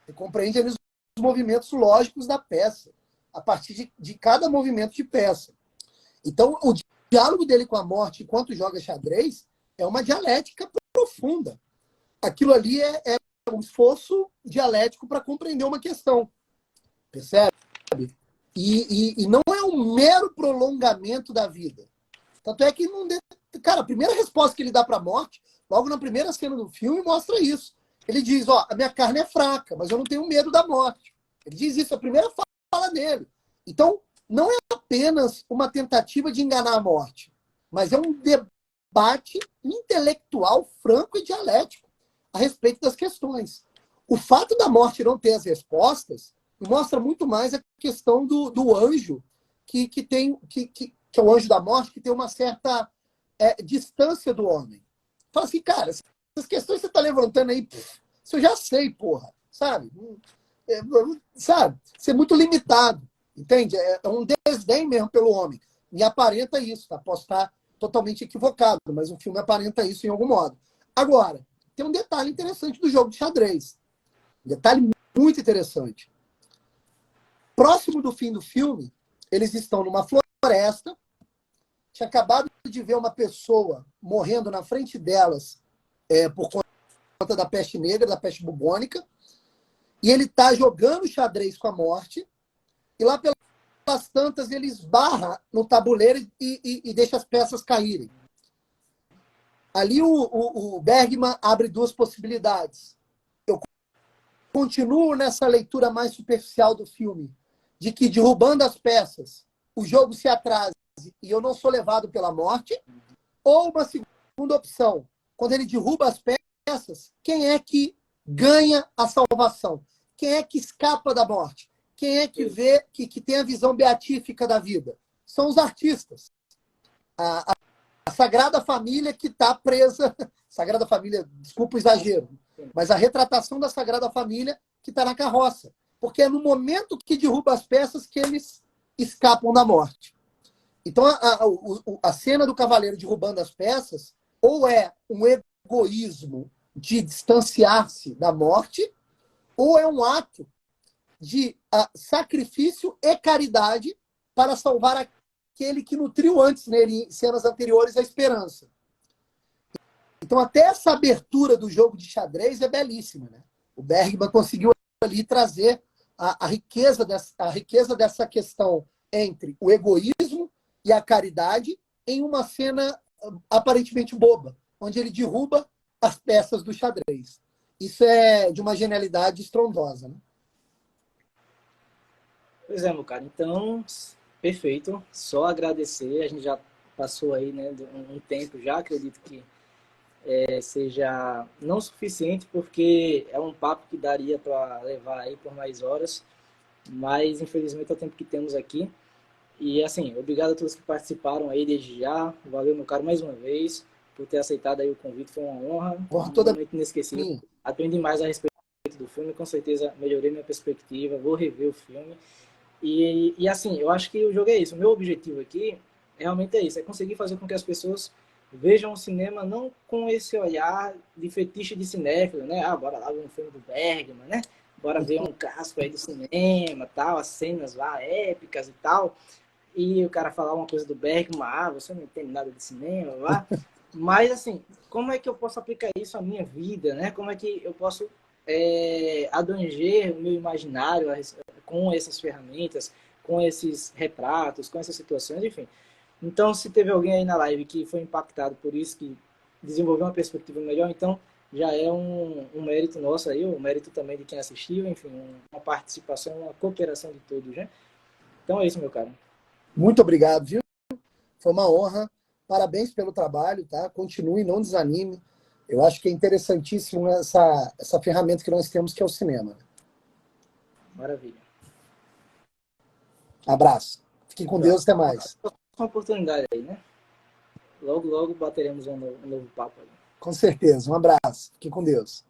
Speaker 1: Você compreende ali os movimentos lógicos da peça, a partir de cada movimento de peça. Então, o diálogo dele com a morte enquanto joga xadrez é uma dialética profunda. Aquilo ali é um esforço dialético para compreender uma questão. Percebe? E não é um mero prolongamento da vida. Tanto é que não... Cara, a primeira resposta que ele dá para a morte, logo na primeira cena do filme, mostra isso. Ele diz, a minha carne é fraca, mas eu não tenho medo da morte. Ele diz isso, a primeira fala dele. Então, não é apenas uma tentativa de enganar a morte, mas é um debate intelectual franco e dialético a respeito das questões. O fato da morte não ter as respostas mostra muito mais a questão do anjo, que é o anjo da morte, que tem uma certa distância do homem. Fala assim, cara, essas questões que você está levantando aí, isso eu já sei, porra, sabe? Sabe? Ser muito limitado, entende? É um desdém mesmo pelo homem. Me aparenta isso, tá? Posso estar totalmente equivocado, mas o filme aparenta isso em algum modo. Agora, tem um detalhe interessante do jogo de xadrez. Um detalhe muito interessante. Próximo do fim do filme, eles estão numa floresta, tinha acabado de ver uma pessoa morrendo na frente delas por conta da peste negra, da peste bubônica, e ele está jogando xadrez com a morte, e lá pelas tantas ele esbarra no tabuleiro e deixa as peças caírem. Ali o Bergman abre duas possibilidades. Eu continuo nessa leitura mais superficial do filme, de que derrubando as peças, o jogo se atrasa e eu não sou levado pela morte, ou uma segunda opção, quando ele derruba as peças, quem é que ganha a salvação? Quem é que escapa da morte? Quem é que vê, que tem a visão beatífica da vida? São os artistas. A Sagrada Família que está presa, Sagrada Família, desculpa o exagero, mas a retratação da Sagrada Família que está na carroça. Porque é no momento que derruba as peças que eles escapam da morte. Então, a cena do cavaleiro derrubando as peças ou é um egoísmo de distanciar-se da morte, ou é um ato de sacrifício e caridade para salvar aquele que nutriu antes nele, em cenas anteriores, a esperança. Então, até essa abertura do jogo de xadrez é belíssima, né? O Bergman conseguiu ali trazer a riqueza dessa questão entre o egoísmo e a caridade em uma cena aparentemente boba, onde ele derruba as peças do xadrez. Isso é de uma genialidade estrondosa, né?
Speaker 2: Pois é, meu cara. Então, perfeito. Só agradecer. A gente já passou aí, né, um tempo já. Acredito que seja não suficiente, porque é um papo que daria para levar aí por mais horas. Mas, infelizmente, é o tempo que temos aqui. E, assim, obrigado a todos que participaram aí desde já. Valeu, meu caro, mais uma vez, por ter aceitado aí o convite. Foi uma honra.
Speaker 1: Honra
Speaker 2: Um
Speaker 1: toda
Speaker 2: momento inesquecível.
Speaker 1: minha.
Speaker 2: Aprendi mais a respeito do filme. Com certeza melhorei minha perspectiva. Vou rever o filme. E assim, eu acho que o jogo é isso. O meu objetivo aqui realmente é isso. É conseguir fazer com que as pessoas vejam o cinema não com esse olhar de fetiche de cinéfilo, né? Ah, bora lá ver um filme do Bergman, né? Bora ver um clássico aí do cinema, tal, as cenas lá épicas e tal. E o cara falar uma coisa do Bergman, ah, você não entende nada de cinema, lá. Mas, assim, como é que eu posso aplicar isso à minha vida, né? Como é que eu posso abranger o meu imaginário com essas ferramentas, com esses retratos, com essas situações, enfim. Então, se teve alguém aí na live que foi impactado por isso, que desenvolveu uma perspectiva melhor, então já é um mérito nosso aí, um mérito também de quem assistiu, enfim, uma participação, uma cooperação de todos, né? Então é isso, meu caro.
Speaker 1: Muito obrigado, viu? Foi uma honra. Parabéns pelo trabalho, tá? Continue, não desanime. Eu acho que é interessantíssimo essa ferramenta que nós temos, que é o cinema.
Speaker 2: Maravilha.
Speaker 1: Abraço. Fiquem com Deus, até mais.
Speaker 2: Uma oportunidade aí, né? Logo, logo bateremos um novo papo aí.
Speaker 1: Com certeza. Um abraço. Fiquem com Deus.